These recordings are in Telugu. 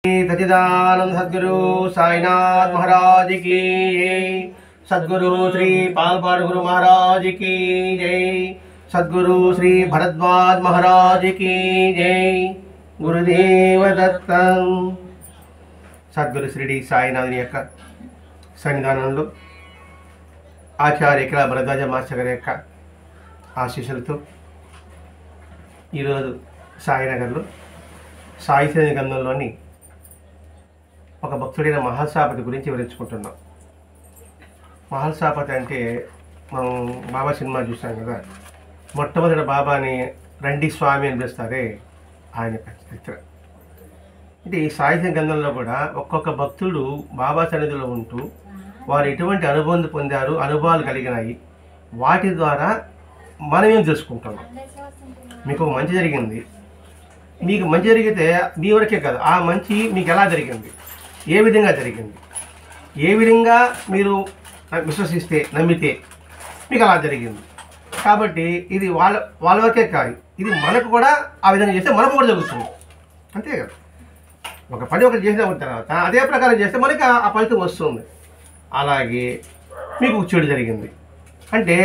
सच्चिदानंद सद्गुरु साईनाथ महाराज की जय। सद्गुरु श्री पालपाड़ गुरु महाराज की जय। सद्गुरु श्री भरद्वाज महाराज की जय। गुरुदेव दत्तं। सद्गुरु श्री साईनाथुनि యొక్క సన్నిధానంలో ఆచార్య ఇక్కడ భరద్వాజ మాస్టర్ గారి యొక్క ఆశీస్సులతో ఈరోజు సాయినగర్లో సాయి శ్రేణి గ్రంథంలోని ఒక భక్తుడైన మహల్సాపతి గురించి వివరించుకుంటున్నాం. మహల్సాపతి అంటే మనం బాబా సినిమా చూసాం కదా, మొట్టమొదటి బాబాని రండి స్వామి అని పిలుస్తారే ఆయన చరిత్ర. అంటే ఈ సాయి శ్రేణి గ్రంథంలో కూడా ఒక్కొక్క భక్తుడు బాబా సన్నిధిలో ఉంటూ వారు ఎటువంటి అనుభవం పొందారు, అనుభవాలు కలిగినాయి, వాటి ద్వారా మనం ఏం తెలుసుకుంటున్నాం. మీకు ఒక మంచి జరిగింది, మీకు మంచి జరిగితే మీ వరకే కాదు, ఆ మంచి మీకు ఎలా జరిగింది, ఏ విధంగా జరిగింది, ఏ విధంగా మీరు విశ్వసిస్తే నమ్మితే మీకు అలా జరిగింది. కాబట్టి ఇది వాళ్ళ వరకే కాదు, ఇది మనకు కూడా ఆ విధంగా చేస్తే మనకు కూడా జరుగుతుంది. అంతే కదా, ఒక పని ఒకటి చేసిన తర్వాత అదే ప్రకారం చేస్తే మనకి ఆ ఫలితం వస్తుంది. అలాగే మీకు చెడు జరిగింది అంటే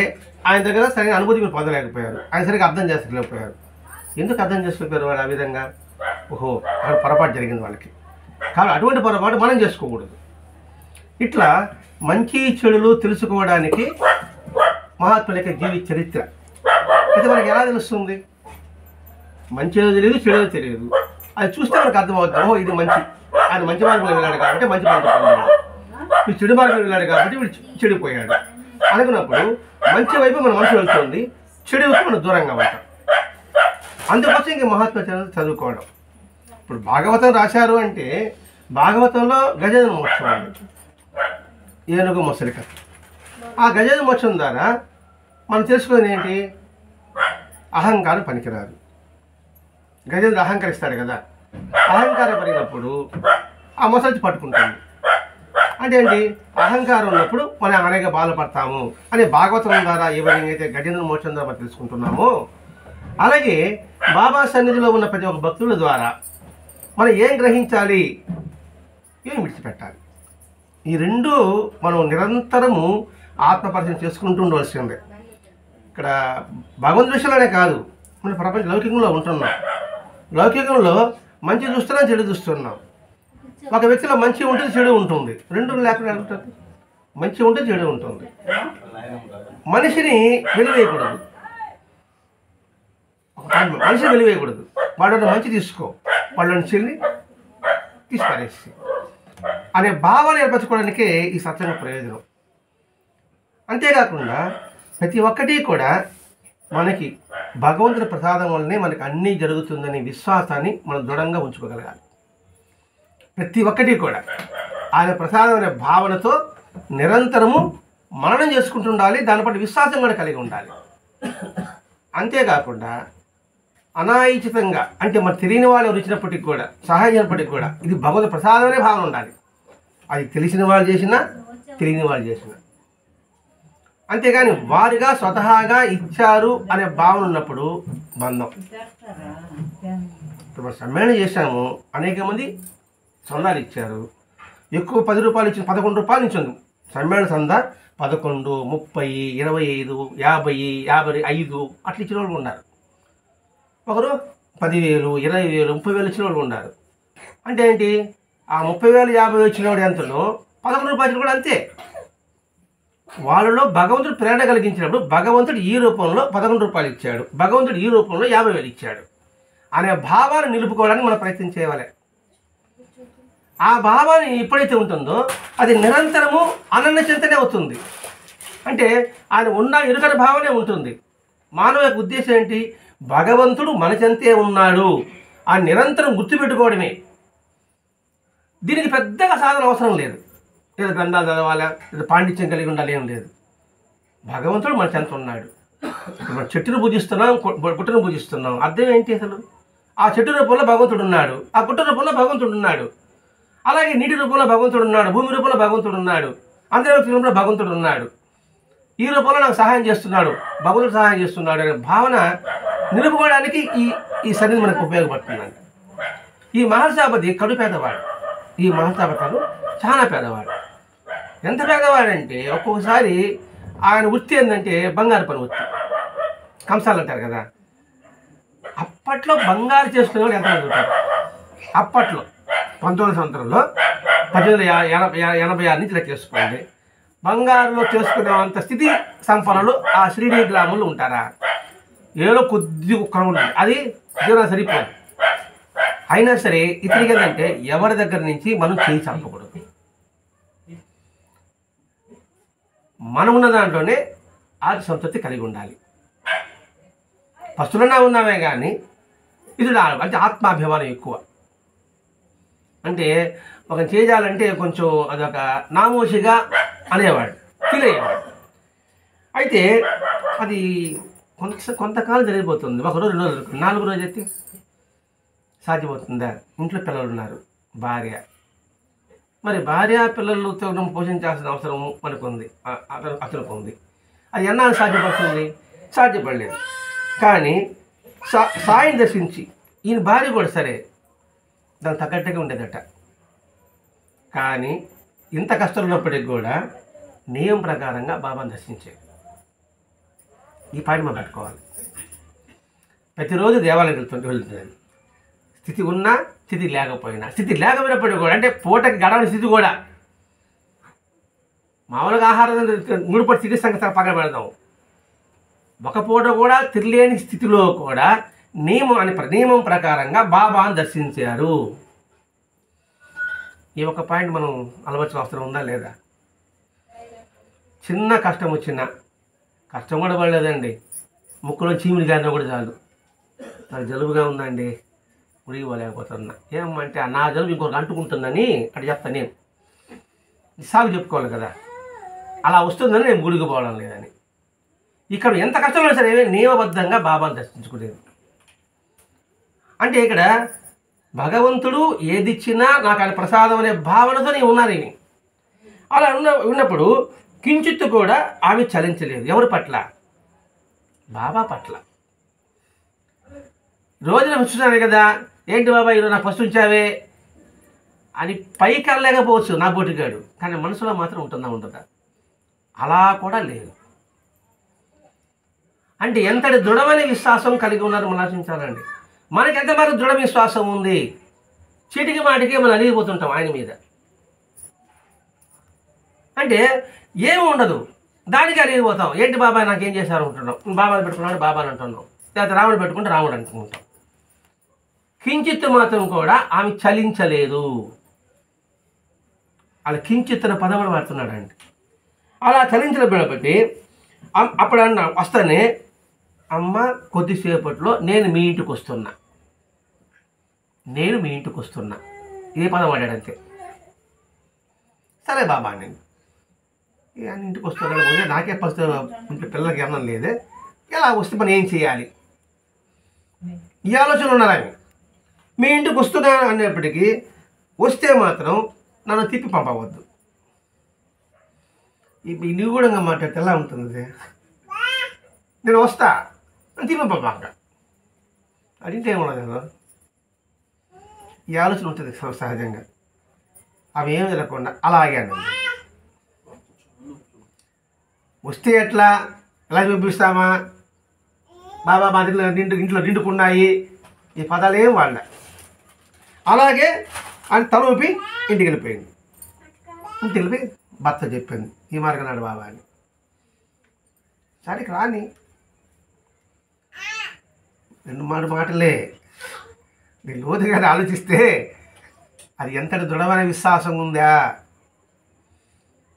ఆయన దగ్గర సరైన అనుభూతి మీరు పొందలేకపోయారు, ఆయన సరిగ్గా అర్థం చేసుకోలేకపోయారు. ఎందుకు అర్థం చేసుకోలేకపోయారు వాడు ఆ విధంగా? ఓహో, అక్కడ పొరపాటు జరిగింది వాళ్ళకి, కాబట్టి అటువంటి పొరపాటు మనం చేసుకోకూడదు. ఇట్లా మంచి చెడులు తెలుసుకోవడానికి మహాత్ముల యొక్క జీవిత చరిత్ర అయితే మనకి ఎలా తెలుస్తుంది? మంచిదో తెలియదు, చెడుదో తెలియదు, అది చూస్తే మనకు అర్థమవుతుంది. ఓహో, ఇది మంచి, ఆయన మంచి మార్గంలో వెళ్ళాడు కాబట్టి మంచి మార్గంలో వెళ్ళాడు, వీడు చెడు మార్గంలో వెళ్ళాడు కాబట్టి వీడు చెడిపోయాడు అనుకున్నప్పుడు మంచి వైపు మన మనసు వెళ్తుంది, చెడు వైపు మనం దూరంగా ఉంటాం. అందుకోసం ఇంక మహాత్మ చదువుకోవడం. ఇప్పుడు భాగవతం రాశారు అంటే భాగవతంలో గజేంద్ర మోక్షం ఉంది, ఏనుగు మొసలి కథ. ఆ గజేంద్ర మోక్షం ద్వారా మనం తెలుసుకునేది ఏంటి? అహంకారం పనికిరాదు. గజేంద్ర అహంకరిస్తాడు కదా, అహంకారం పడినప్పుడు ఆ మొసలి పట్టుకుంటుంది. అంటే ఏంటి? అహంకారం ఉన్నప్పుడు మనం అనేక బాధపడతాము అని భాగవతం ద్వారా ఏ విధంగా అయితే గజేంద్ర మోక్షం ద్వారా మనం తెలుసుకుంటున్నామో, అలాగే బాబా సన్నిధిలో ఉన్న ప్రతి ఒక్క భక్తుల ద్వారా మనం ఏం గ్రహించాలి, ఏం విడిచిపెట్టాలి, ఈ రెండు మనం నిరంతరము ఆత్మపరిచయం చేసుకుంటూ ఉండవలసిందే. ఇక్కడ భగవంతుడి విషయంలోనే కాదు, మన ప్రపంచ లౌకికంలో ఉంటున్నాం. లౌకికంలో మంచి చూస్తున్నాం, చెడు చూస్తున్నాం. ఒక వ్యక్తిలో మంచి ఉంటుంది, చెడు ఉంటుంది, రెండు లేకుండా ఉంటుంది. మంచి ఉంటే చెడు ఉంటుంది. మనిషిని వెలివేయకూడదు, మనిషిని వెలివేయకూడదు. వాడు మంచి తీసుకో, వాళ్ళని చెల్లి తీసుకురేసి అనే భావన ఏర్పరచుకోవడానికే ఈ సత్సంగ ప్రయోజనం. అంతేకాకుండా ప్రతి ఒక్కటి కూడా మనకి భగవంతుని ప్రసాదం వల్లనే మనకి అన్నీ జరుగుతుందనే విశ్వాసాన్ని మనం దృఢంగా ఉంచుకోగలగాలి. ప్రతి ఒక్కటి కూడా ఆయన ప్రసాదం అనే భావనతో నిరంతరము మననం చేసుకుంటుండాలి, దాని పట్ల విశ్వాసం కూడా కలిగి ఉండాలి. అంతేకాకుండా అనాయిచితంగా అంటే మరి తెలియని వాళ్ళు వచ్చినప్పటికీ కూడా, సహాయమైనప్పటికీ కూడా ఇది భగవంతుని ప్రసాదం అనే భావన ఉండాలి. అది తెలిసిన వాళ్ళు చేసినా, తెలియని వాళ్ళు చేసినా. అంతేగాని వారిగా స్వతహాగా ఇచ్చారు అనే భావన ఉన్నప్పుడు బంధం. ఇప్పుడు మనం సమ్మేళనం చేశాము, అనేక మంది చందాలు ఇచ్చారు, ఎక్కువ 10 రూపాయలు ఇచ్చింది, 11 రూపాయలు ఇచ్చింది. సమ్మేళన చందా 11, 30, 25, 50, 55 అట్లా ఇచ్చిన వాళ్ళు ఉన్నారు. ఒకరు 10,000, 20,000, 30,000 ఇచ్చిన వాళ్ళు ఉన్నారు. అంటే ఏంటి? ఆ 30,000, 50,000 ఇచ్చిన వాడు ఎంతలో 11 రూపాయలు కూడా అంతే. వాళ్ళలో భగవంతుడు ప్రేరణ కలిగించినప్పుడు భగవంతుడు ఈ రూపంలో 11 రూపాయలు ఇచ్చాడు, భగవంతుడు ఈ రూపంలో 50,000 ఇచ్చాడు అనే భావాన్ని నిలుపుకోవడానికి మనం ప్రయత్నం చేయాలి. ఆ భావాన్ని ఎప్పుడైతే ఉంటుందో అది నిరంతరము అనన్య చింతనే అవుతుంది. అంటే ఆయన ఉన్న ఎరుకని భావనే ఉంటుంది. మానవ యొక్క ఉద్దేశం ఏంటి? భగవంతుడు మన చెంతే ఉన్నాడు ఆ నిరంతరం గుర్తుపెట్టుకోవడమే. దీనికి పెద్దగా సాధన అవసరం లేదు, లేదా గ్రంథాలు చదవాలా, లేదా పాండిత్యం కలిగి ఉండాలి, ఏం లేదు. భగవంతుడు మన చెంత ఉన్నాడు. మనం చెట్టును పూజిస్తున్నాం, గుట్టను పూజిస్తున్నాం, అర్థం ఏంటి అసలు? ఆ చెట్టు రూపంలో భగవంతుడు ఉన్నాడు, ఆ గుట్ట రూపంలో భగవంతుడు ఉన్నాడు, అలాగే నీటి రూపంలో భగవంతుడు ఉన్నాడు, భూమి రూపంలో భగవంతుడు ఉన్నాడు, అంతర్వ్యాప్తి రూపంలో భగవంతుడు ఉన్నాడు, ఈ రూపంలో నాకు సహాయం చేస్తున్నాడు, భగవంతుడు సహాయం చేస్తున్నాడు అనే భావన నిలుపుకోవడానికి ఈ సన్నిధి మనకు ఉపయోగపడుతుందండి. ఈ మహర్షాపతి కడుపేదవాడు. ఈ మహతావతారు చాలా పేదవాడు. ఎంత పేదవాడంటే ఒక్కొక్కసారి ఆయన వృత్తి ఏంటంటే బంగారు పని వృత్తి. కంసాలు అంటారు కదా, అప్పట్లో బంగారు చేసుకునే వాళ్ళు ఎంతమంది ఉంటారు? అప్పట్లో 19వ సంవత్సరంలో 1886 నుంచి ఇలా చేసుకోండి, బంగారులో చేసుకునేంత స్థితి సంపన్నులు ఆ శ్రీడి గ్రామంలో ఉంటారా? ఏదో కొద్ది కుక్కలు ఉంటుంది, అది జీవనం సరిపోదు. అయినా సరే ఇతనికి ఏంటంటే ఎవరి దగ్గర నుంచి మనం చేయి చంపకూడదు. మనం ఉన్న దాంట్లోనే ఆది సంతృప్తి కలిగి ఉండాలి. పస్తులన్నా ఉన్నామే కానీ ఇది అంటే ఆత్మాభిమానం ఎక్కువ. అంటే ఒక చేయాలంటే కొంచెం అదొక నామోషిగా అనేవాడు, ఫీల్ అయ్యేవాడు. అయితే అది కొంతకాలం జరిగిపోతుంది. ఒక రోజు 2 రోజులు 4 రోజు అయితే సాధ్యమవుతుందా? ఇంట్లో పిల్లలు ఉన్నారు, భార్య, మరి భార్య పిల్లలతో పోషించాల్సిన అవసరం మనకుంది, అతనికి ఉంది. అది ఎన్నాళ్ళు సాధ్యపడుతుంది? సాధ్యపడలేదు. కానీ సాయిని దర్శించి ఈయన భార్య కూడా సరే దానికి తగ్గట్టుగా ఉండేదట. కానీ ఇంత కష్టం ఉన్నప్పటికీ కూడా నియమం ప్రకారంగా బాబాను దర్శించేది. ఈ పాయింట్ మనం పెట్టుకోవాలి. ప్రతిరోజు దేవాలయం వెళ్తుంది. స్థితి ఉన్నా స్థితి లేకపోయినప్పటికీ కూడా, అంటే పూటకి గడవని స్థితి కూడా, మామూలుగా ఆహారం 3 పూట స్థితి సంగతి పక్కన పెడదాం, ఒక పూట కూడా తిరలేని స్థితిలో కూడా నియమం ప్రకారంగా బాబాను దర్శించారు. ఈ ఒక పాయింట్ మనం అలవర్చిన అవసరం ఉందా లేదా? చిన్న కష్టం వచ్చినా, కష్టం కూడా పడలేదండి, ముక్కులో చీమిడి గారినా కూడా చాలు, నాకు జలుబుగా ఉందండి, గుడికి పోలేకపోతున్నా, ఏమంటే నా జలుబు ఇంకొకటి అంటుకుంటుందని అటు చెప్తాను. నేను సాగు చెప్పుకోవాలి కదా, అలా వస్తుందని నేను గుడికి పోవడం లేదని. ఇక్కడ ఎంత కష్టమైనా సరే నియమబద్ధంగా బాబాను దర్శించుకునేది. అంటే ఇక్కడ భగవంతుడు ఏదిచ్చినా నాకు ఆయన ప్రసాదం అనే భావనతో నేను ఉన్నాను. అలా ఉన్నప్పుడు కించిత్తు కూడా ఆమె చలించలేదు. ఎవరి పట్ల? బాబా పట్ల. రోజున చూసాను కదా, ఏంటి బాబా ఈరోజు నాకు ఫస్ట్ ఉంచావే అని పైకి వెళ్ళలేకపోవచ్చు నా బోటిగాడు, కానీ మనసులో మాత్రం ఉంటుందా? అలా కూడా లేదు. అంటే ఎంతటి దృఢమైన విశ్వాసం కలిగి ఉన్నారు మనం ఆలోచించాలండి. మనకి ఎంతవరకు దృఢ విశ్వాసం ఉంది? చీటికి మాటికి మనం అలిగిపోతుంటాం ఆయన మీద. అంటే ఏమి ఉండదు, దానికి అలిగిపోతాం. ఏంటి బాబాయ్ నాకేం చేశారు అంటున్నాం, బాబాని పెట్టుకున్నాడు బాబాని అంటున్నాం, లేకపోతే రాముడు పెట్టుకుంటే రాముడు అనుకుంటాం. కించిత్తు మాత్రం కూడా ఆమె చలించలేదు. అలా కించిత్ అనే పదం కూడా వాడుతున్నాడండి. అలా చలించిన బట్టి అప్పుడు వస్తానే, అమ్మ కొద్దిసేపట్లో నేను మీ ఇంటికి వస్తున్నా, ఏ పదం వాడాడంతే. సరే బాబా నేను ఇంటికి వస్తున్నాడు, నాకే ఫస్ట్ ఇంట్లో పిల్లలకి ఏమన్నా లేదే, ఎలా వస్తే మనం ఏం చేయాలి, ఈ ఆలోచనలు ఉన్నారు ఆమె. మీ ఇంటికి వస్తున్నా అనేప్పటికీ వస్తే మాత్రం నన్ను తిప్పి పంపవద్దు. ఇప్పుడు నువ్వు కూడా మాట్లాడితే ఎలా ఉంటుంది? నేను వస్తా అని తిప్పి పంపాక అడిగితే ఏమున్నది కదా, ఈ ఆలోచన ఉంటుంది సహజంగా. అవి ఏమి తెలియకుండా అలాగే అనండి. వస్తే ఎలా చూపిస్తామా, బాబా మా ఇంట్లో నిండుకున్నాయి, ఈ పదాలు ఏం వాళ్ళ. అలాగే అని తలూపి ఇంటికి వెళ్ళిపోయింది. ఇంటికి వెళ్ళిపోయి భర్త చెప్పింది, ఈ మార్గం నాడు బాబా అని. సరే రాని 2 మాటలే నేను లోతుగా ఆలోచిస్తే అది ఎంతటి దృఢమైన విశ్వాసం ఉందా,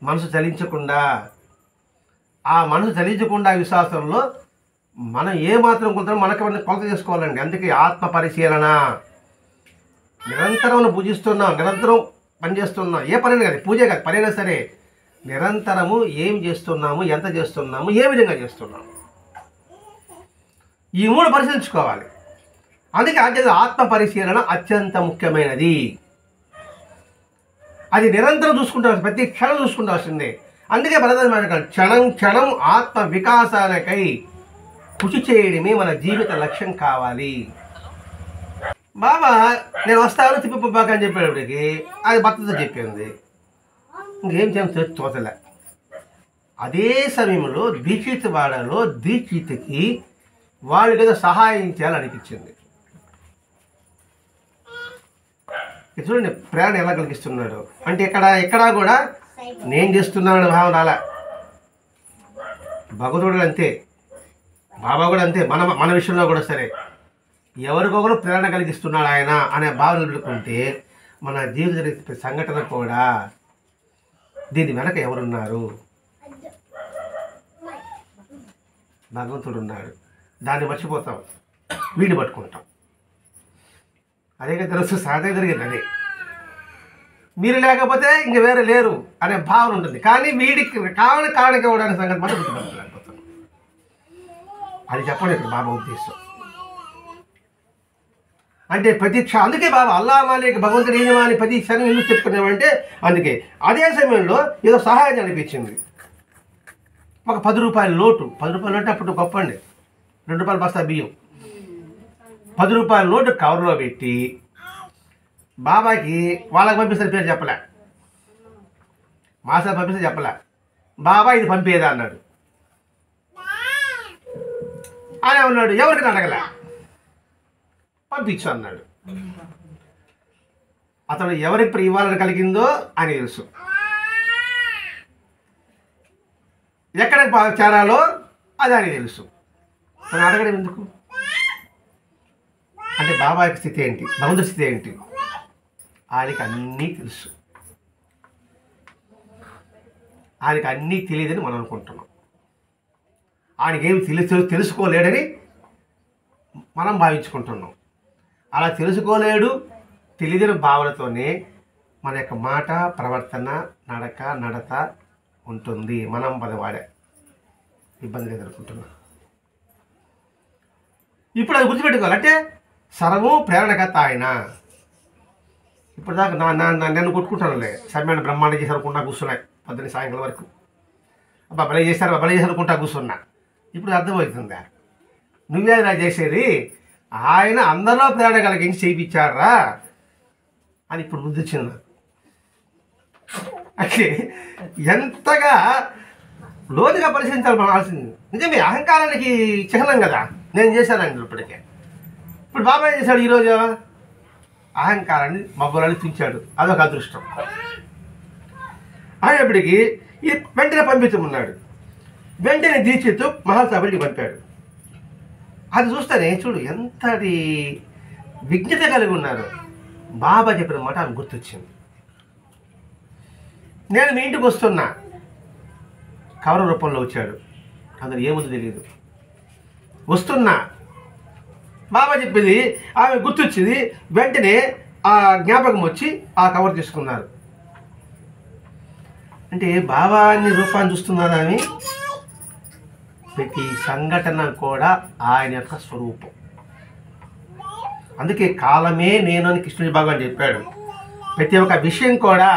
మనసు చలించకుండా. ఆ మనసు చలించకుండా విశ్వాసంలో మనం ఏమాత్రం కొంత మనకు కొలత చేసుకోవాలండి. అందుకే ఆత్మ పరిశీలన. నిరంతరం పూజిస్తున్నాం, నిరంతరం పనిచేస్తున్నాం. ఏ పనైనా కాదు, పూజే కాదు, పనైనా సరే నిరంతరము ఏం చేస్తున్నాము, ఎంత చేస్తున్నాము, ఏ విధంగా చేస్తున్నాము, ఈ 3 పరిశీలించుకోవాలి. అందుకే ఆత్మ పరిశీలన అత్యంత ముఖ్యమైనది. అది నిరంతరం చూసుకుంటాల్సింది, ప్రతి క్షణం చూసుకుంటాల్సిందే. అందుకే భరతమాత క్షణం ఆత్మ వికాసానికై కృషి చేయడమే మన జీవిత లక్ష్యం కావాలి. బాబా నేను వస్తాను తిప్పిపోబాక అని చెప్పేటప్పటికి అది భర్తతో చెప్పింది. ఇంకేం చేయాలి తోచలే. అదే సమయంలో దీక్షిత్ వాడలో దీక్షిత్కి వాళ్ళకి ఏదో సహాయం చేయాలనిపించింది. చూడండి ప్రేరణ ఎలా కలిగిస్తున్నాడు అంటే ఎక్కడా కూడా నేను చేస్తున్నాను భావం రాలా. భగవంతుడు అంతే, బాబా కూడా అంతే. మన విషయంలో కూడా సరే ఎవరికొకరు ప్రేరణ కలిగిస్తున్నాడు ఆయన అనే భావన నిలుపుకుంటే మన జీవిత జరిగే సంఘటన కూడా దీని వెనక ఎవరున్నారు? భగవంతుడు ఉన్నాడు. దాన్ని మర్చిపోతాం, వీడిని పట్టుకుంటాం. అదే తెలుసు సాధన జరిగింది. అదే మీరు లేకపోతే ఇంక వేరే లేరు అనే భావన ఉంటుంది. కానీ వీడికి కారణం ఇవ్వడానికి సంగతి మాత్రం గుర్తుపట్టలేకపోతాం. అది చెప్పండి ఇక్కడ బాబా ఉద్దేశం. అంటే ప్రతి అందుకే బాబా అల్లా మాలిక్ భగవంతుడు ఈయనమాని ప్రతి క్షణం ఎందుకు చెప్పుకున్నామంటే అందుకే. అదే సమయంలో ఏదో సహాయం అనిపించింది. ఒక 10 రూపాయల నోటు. 10 రూపాయల నోటు అప్పుడు గొప్ప అండి. 2 రూపాయల బస్తా బియ్యం. 10 రూపాయల నోటు కవర్లో పెట్టి బాబాకి వాళ్ళకి పంపిస్తే పేరు చెప్పలే, మాసాలు పంపిస్తే చెప్పలే. బాబా ఇది పంపేదా అన్నాడు. ఆయన ఉన్నాడు ఎవరికి అడగలే, పంపించు అన్నాడు. అతను ఎవరికి ఇవ్వాలని కలిగిందో ఆయన తెలుసు, ఎక్కడికి చేరాలో అది ఆయన తెలుసు. తను అడగడం ఎందుకు అంటే బాబా యొక్క స్థితి ఏంటి, భగవంతుడి స్థితి ఏంటి ఆయనకి అన్నీ తెలుసు. ఆయనకి అన్నీ తెలియదని మనం అనుకుంటున్నాం. ఆయనకేమి తెలుసుకోలేడని మనం భావించుకుంటున్నాం. అలా తెలుసుకోలేడు తెలియని భావనతోనే మన యొక్క మాట, ప్రవర్తన, నడత ఉంటుంది. మనం పదవాడే ఇబ్బందిగా ఎదుర్కొంటున్నాం. ఇప్పుడు అది గుర్తుపెట్టుకోవాలి. అంటే సర్వము ప్రేరణకర్త ఆయన. ఇప్పుడు దాకా నన్ను కొట్టుకుంటానులే, సమయాన్ని బ్రహ్మాండం చేసి అనుకుంటా కూర్చున్నాయి 12 సాయంకాలం వరకు. అబ్బా భలే చేశారు, భలే చేసి అనుకుంటా కూర్చున్నా. ఇప్పుడు అర్థమవుతుందా నువ్వే నా చేసేది, ఆయన అందరిలో ప్రేరణ కలిగించి చేయించారా అని ఇప్పుడు బుద్ధి వచ్చింది నాకు. అంటే ఎంతగా లోతుగా పరిశీలించాలి మనం ఆలోచించింది. నిజమే అహంకారానికి చిహ్నం కదా నేను చేశాను ఇప్పటికే. ఇప్పుడు బాబా ఏం చేశాడు ఈరోజు? అహంకారాన్ని మబ్బులని తుంచాడు. అదొక అదృష్టం. అయినప్పటికీ ఈ వెంటనే పంపించమన్నాడు. వెంటనే దీక్షిత్ మహాసభకి పంపాడు. అది చూస్తేనే చూడు ఎంతటి విజ్ఞత కలిగి ఉన్నారు. బాబా చెప్పిన మాట ఆమె గుర్తొచ్చింది. నేను మీ ఇంటికి వస్తున్నా, కవర రూపంలో వచ్చాడు. అందులో ఏముంది తెలియదు. వస్తున్నా బాబా చెప్పింది ఆమె గుర్తొచ్చింది. వెంటనే ఆ జ్ఞాపకం వచ్చి ఆ కవర్ తీసుకున్నారు. అంటే బాబాని రూపాన్ని చూస్తున్నారు. ఆమె ప్రతి సంఘటన కూడా ఆయన యొక్క స్వరూపం. అందుకే కాలమే నేను అని కృష్ణుడి భగవాన్ చెప్పాడు. ప్రతి ఒక్క విషయం కూడా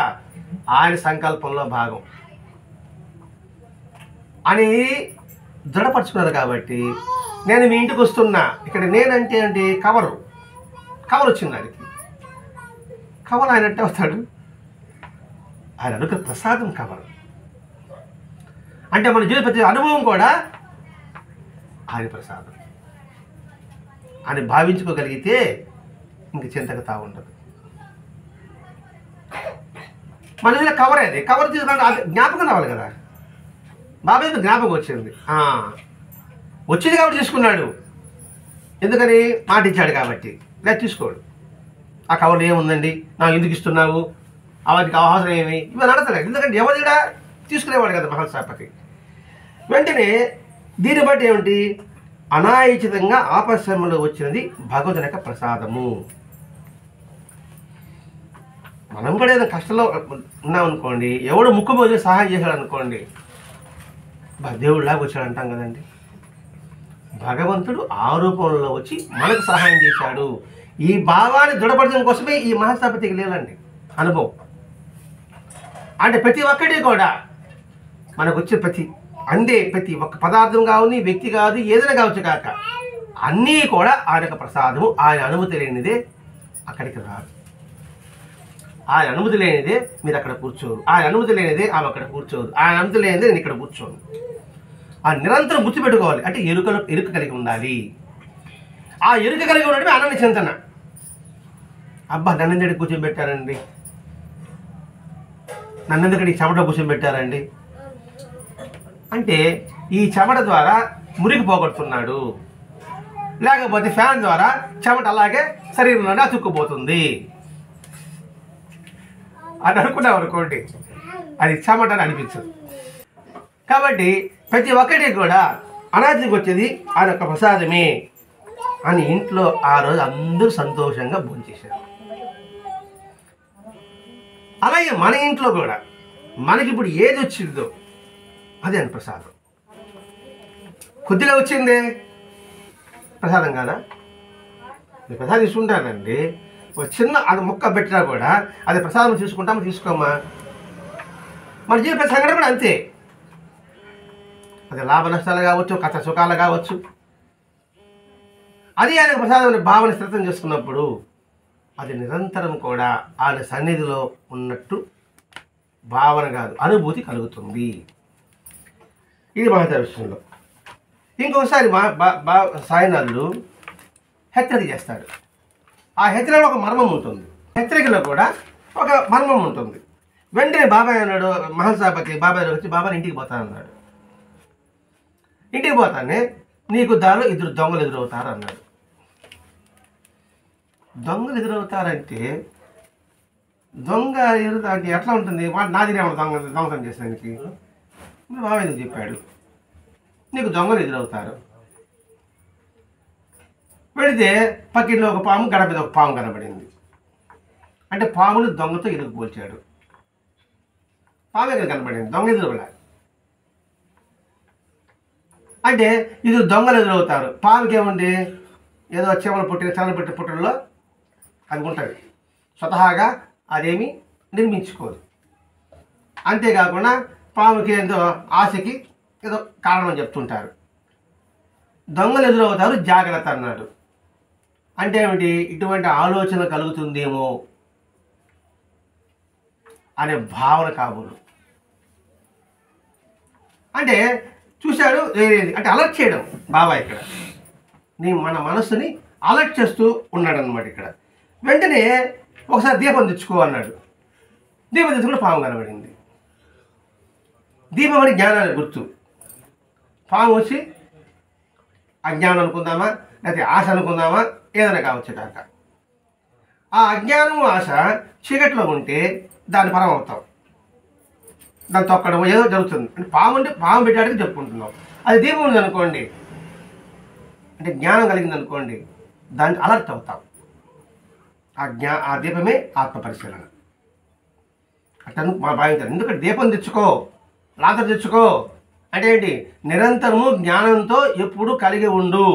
ఆయన సంకల్పంలో భాగం అని దృఢపరుచుకున్నారు. కాబట్టి నేను మీ ఇంటికి వస్తున్నా, ఇక్కడ నేనంటే అంటే కవర్ వచ్చింది. ఆయనకి కవర్ ఆయన అంటే వస్తాడు. ఆయన అనుకున్న ప్రసాదం కవర్ అంటే మన జీవిత ప్రతి అనుభవం కూడా ఆయన ప్రసాదం అని భావించుకోగలిగితే ఇంక చింతకు తా ఉండదు. మన దగ్గర కవర్ అది కవర్ తీసుకున్నా జ్ఞాపకం రావాలి కదా. బాబాయ్ జ్ఞాపకం వచ్చింది కాబట్టి తీసుకున్నాడు. ఎందుకని మాట ఇచ్చాడు కాబట్టి. లేదా తీసుకోడు. ఆ కవర్లో ఏముందండి, నాకు ఎందుకు ఇస్తున్నావు, అవన్నీ అవసరం ఏమి, ఇవన్నీ అడగలేదు. ఎందుకంటే ఎవరిడా తీసుకునేవాడు కదా మహాసాపతి. వెంటనే దీన్ని బట్టి ఏమిటి, అనాయాచితంగా ఆపశ్రమంలో వచ్చినది భగవంతుని యొక్క ప్రసాదము. మనం కూడా ఏదైనా కష్టంలో ఉన్నామనుకోండి, ఎవడు ముక్కుపోయి సహాయం చేశాడు అనుకోండి, దేవుడిలాగా వచ్చాడు అంటాం కదండి. భగవంతుడు ఆ రూపంలో వచ్చి మనకు సహాయం చేశాడు. ఈ భావాన్ని దృఢపరచడం కోసమే ఈ మహాసభతికి లేదండి అనుభవం. అంటే ప్రతి ఒక్కటి కూడా మనకు వచ్చే ప్రతి ఒక్క పదార్థం కావాలి, వ్యక్తి కాదు, ఏదైనా కావచ్చు కాక అన్నీ కూడా ఆయన యొక్క ప్రసాదము. ఆయన అనుమతి లేనిదే అక్కడికి రారు. ఆయన అనుమతి లేనిదే మీరు అక్కడ కూర్చోరు, ఆయన అనుమతి లేనిదే ఆమె అక్కడ కూర్చోరు, ఆయన అనుమతి లేనిదే నేను ఇక్కడ కూర్చోను. ఆ నిరంతరం గుర్తుపెట్టుకోవాలి. అంటే ఎరుక కలిగి ఉండాలి. ఆ ఎరుక కలిగి ఉండడమే అన్నని చింతన. అబ్బా నన్నెందుకు కూర్చోబెట్టారండి, నన్నెందుకు ఈ చెమట కూర్చోబెట్టారండి అంటే ఈ చెమట ద్వారా మురికి పోగొడుతున్నాడు, లేకపోతే ఫ్యాన్ ద్వారా చెమట అలాగే శరీరంలోనే అతుక్కుపోతుంది అని అనుకున్నాం అనుకోండి, అది చెమట అని అనిపించదు. కాబట్టి ప్రతి ఒక్కటి కూడా అనాథికి వచ్చేది ఆయన యొక్క ప్రసాదమే అని ఇంట్లో ఆ రోజు అందరూ సంతోషంగా భోంచేశారు. అలాగే మన ఇంట్లో కూడా మనకి ఇప్పుడు ఏది వచ్చిందో అదే అని ప్రసాదం. కొద్దిగా వచ్చిందే ప్రసాదం కాదా? మీరు ప్రసాదం తీసుకుంటానండి, ఒక చిన్న అది ముక్క పెట్టినా కూడా అది ప్రసాదం తీసుకుంటామా తీసుకోమా? మన జీవిత సంఘటన కూడా అంతే. అది లాభ నష్టాలు కావచ్చు, కష్ట సుఖాలు కావచ్చు, అది ఆయన ప్రసాదం భావన స్థితం చేసుకున్నప్పుడు అది నిరంతరం కూడా ఆయన సన్నిధిలో ఉన్నట్టు భావన కాదు, అనుభూతి కలుగుతుంది. ఇది మహతా విషయంలో. ఇంకొకసారి సాయినాథుడు హెచ్చరిక చేస్తాడు. ఆ హెచ్చరికలో ఒక మర్మం ఉంటుంది, హెచ్చరికలో కూడా ఒక మర్మం ఉంటుంది. వెంటనే బాబాయ్ అన్నాడు, మహాసభాపతి బాబాయ్ వచ్చి బాబాయ్ ఇంటికి పోతానన్నాడు. ఇంటికి పోతానే నీకు దారిలో 2 దొంగలు ఎదురవుతారు అన్నాడు. దొంగలు ఎదురవుతారంటే దొంగ అంటే ఎట్లా ఉంటుంది? నాదినే దొంగతనం చేసేదానికి బాబాయ్ ఎందుకు చెప్పాడు? నీకు దొంగలు ఎదురవుతారు. వెళితే పక్కింట్లో ఒక పాము, గడప మీద ఒక పాము కనబడింది. అంటే పాముని దొంగతో ఎదురు పోల్చాడు. పాము ఎదురు కనబడింది, దొంగ ఎదురులా. అంటే ఇది దొంగలు ఎదురవుతారు. పాముకి ఏముంది? ఏదో చెమలు పుట్టిన చల్లలు పుట్టిన పుట్టల్లో అది ఉంటుంది, స్వతహాగా అదేమి నిర్మించుకోదు. అంతేకాకుండా పాముకి ఏదో ఆశకి ఏదో కారణం చెప్తుంటారు. దొంగలు ఎదురవుతారు, జాగ్రత్త అన్నాడు. అంటే ఏమిటి? ఇటువంటి ఆలోచన కలుగుతుందేమో అనే భావన కాబోలు. అంటే చూశాడు అంటే అలర్ట్ చేయడం బాబాయ్ ఇక్కడ మన మనస్సుని అలర్ట్ చేస్తూ ఉన్నాడు అనమాట. ఇక్కడ వెంటనే ఒకసారి దీపం తెచ్చుకో అన్నాడు. దీపం తెచ్చుకుంటే పాము కనబడింది. దీపం అని జ్ఞానానికి గుర్తు. పాము వచ్చి అజ్ఞానం అనుకుందామా, లేకపోతే ఆశ అనుకుందామా, ఏదైనా కావచ్చు కాక. ఆ అజ్ఞానం ఆశ చీకట్లో ఉంటే దాన్ని పరం అవుతాం, దాన్ని తొక్కడం ఏదో జరుగుతుంది. అంటే పాము పెట్టాడికి చెప్పుకుంటున్నాం. అది దీపం ఉంది అనుకోండి, అంటే జ్ఞానం కలిగింది అనుకోండి, దాన్ని అలర్ట్ అవుతాం. ఆ దీపమే ఆత్మ పరిశీలన అట్లా భావించాలి. ఎందుకంటే దీపం తెచ్చుకో, లాంతర్ తెచ్చుకో అంటే ఏంటి? నిరంతరము జ్ఞానంతో ఎప్పుడు కలిగి ఉండు.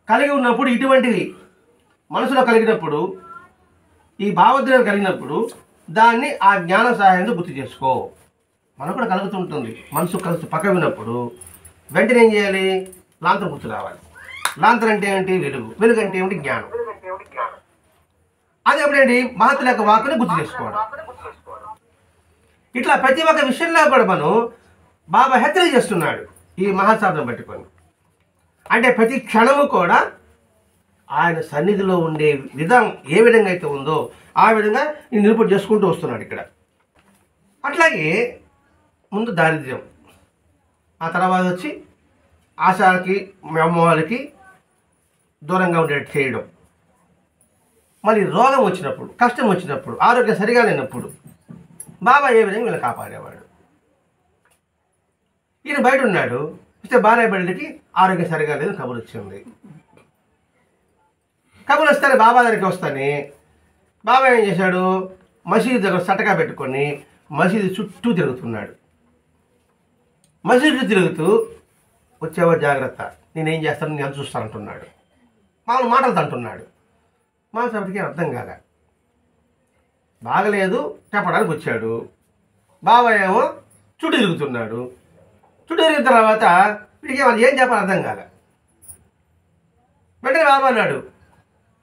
కలిగి ఉన్నప్పుడు ఇటువంటివి మనసులో కలిగినప్పుడు, ఈ భావోద్వేగం కలిగినప్పుడు దాన్ని ఆ జ్ఞాన సహాయంతో గుర్తు చేసుకో. మనకు కూడా కలుగుతుంటుంది. మనసు కలిసి పక్క విన్నప్పుడు వెంటనే ఏం చేయాలి? లాంతరం గుర్తు రావాలి. లాంతరం అంటే ఏంటి? వెలుగు. వెలుగు అంటే ఏమిటి? జ్ఞానం. అది ఎప్పుడేంటి? మహత్తుల యొక్క వాక్కుని గుర్తు చేసుకోవడం. ఇట్లా ప్రతి ఒక్క విషయంలో కూడా మనం బాబా హెచ్చరిక చేస్తున్నాడు ఈ మహాశాబ్దం పట్టుకొని. అంటే ప్రతి క్షణము కూడా ఆయన సన్నిధిలో ఉండే విధానం ఏ విధంగా అయితే ఉందో ఆ విధంగా నేను నిరూపణ చేసుకుంటూ వస్తున్నాడు ఇక్కడ. అట్లాగే ముందు దారిద్ర్యం, ఆ తర్వాత వచ్చి ఆశకి అమ్మవాళ్ళకి దూరంగా ఉండేట్టు చేయడం, మళ్ళీ రోగం వచ్చినప్పుడు, కష్టం వచ్చినప్పుడు, ఆరోగ్యం సరిగా లేనప్పుడు బాబా ఏ విధంగా వీళ్ళని కాపాడేవాడు. ఈయన బయట ఉన్నాడు, ఇస్తే భార్య బిడ్డలకి ఆరోగ్యం సరిగా లేదు కబురు వచ్చింది. కబురు వస్తానే బాబా దగ్గరికి వస్తానే బాబా ఏం చేశాడు? మసీదు దగ్గర సటకా పెట్టుకొని మసీదు చుట్టూ తిరుగుతున్నాడు. మసీదు తిరుగుతూ వచ్చేవా జాగ్రత్త, నేనేం చేస్తాను నేను చూస్తాను అంటున్నాడు. మామూలు మాటలు అంటున్నాడు. మానసపతికి అర్థం కాలే. బాగలేదు చెప్పడానికి వచ్చాడు. బాబా ఏమో చుట్టూ తిరుగుతున్నాడు. చుట్టూ తిరిగిన తర్వాత వీడికి ఏం చెప్పాలి అర్థం కాలే. వెంటనే బాబా అన్నాడు,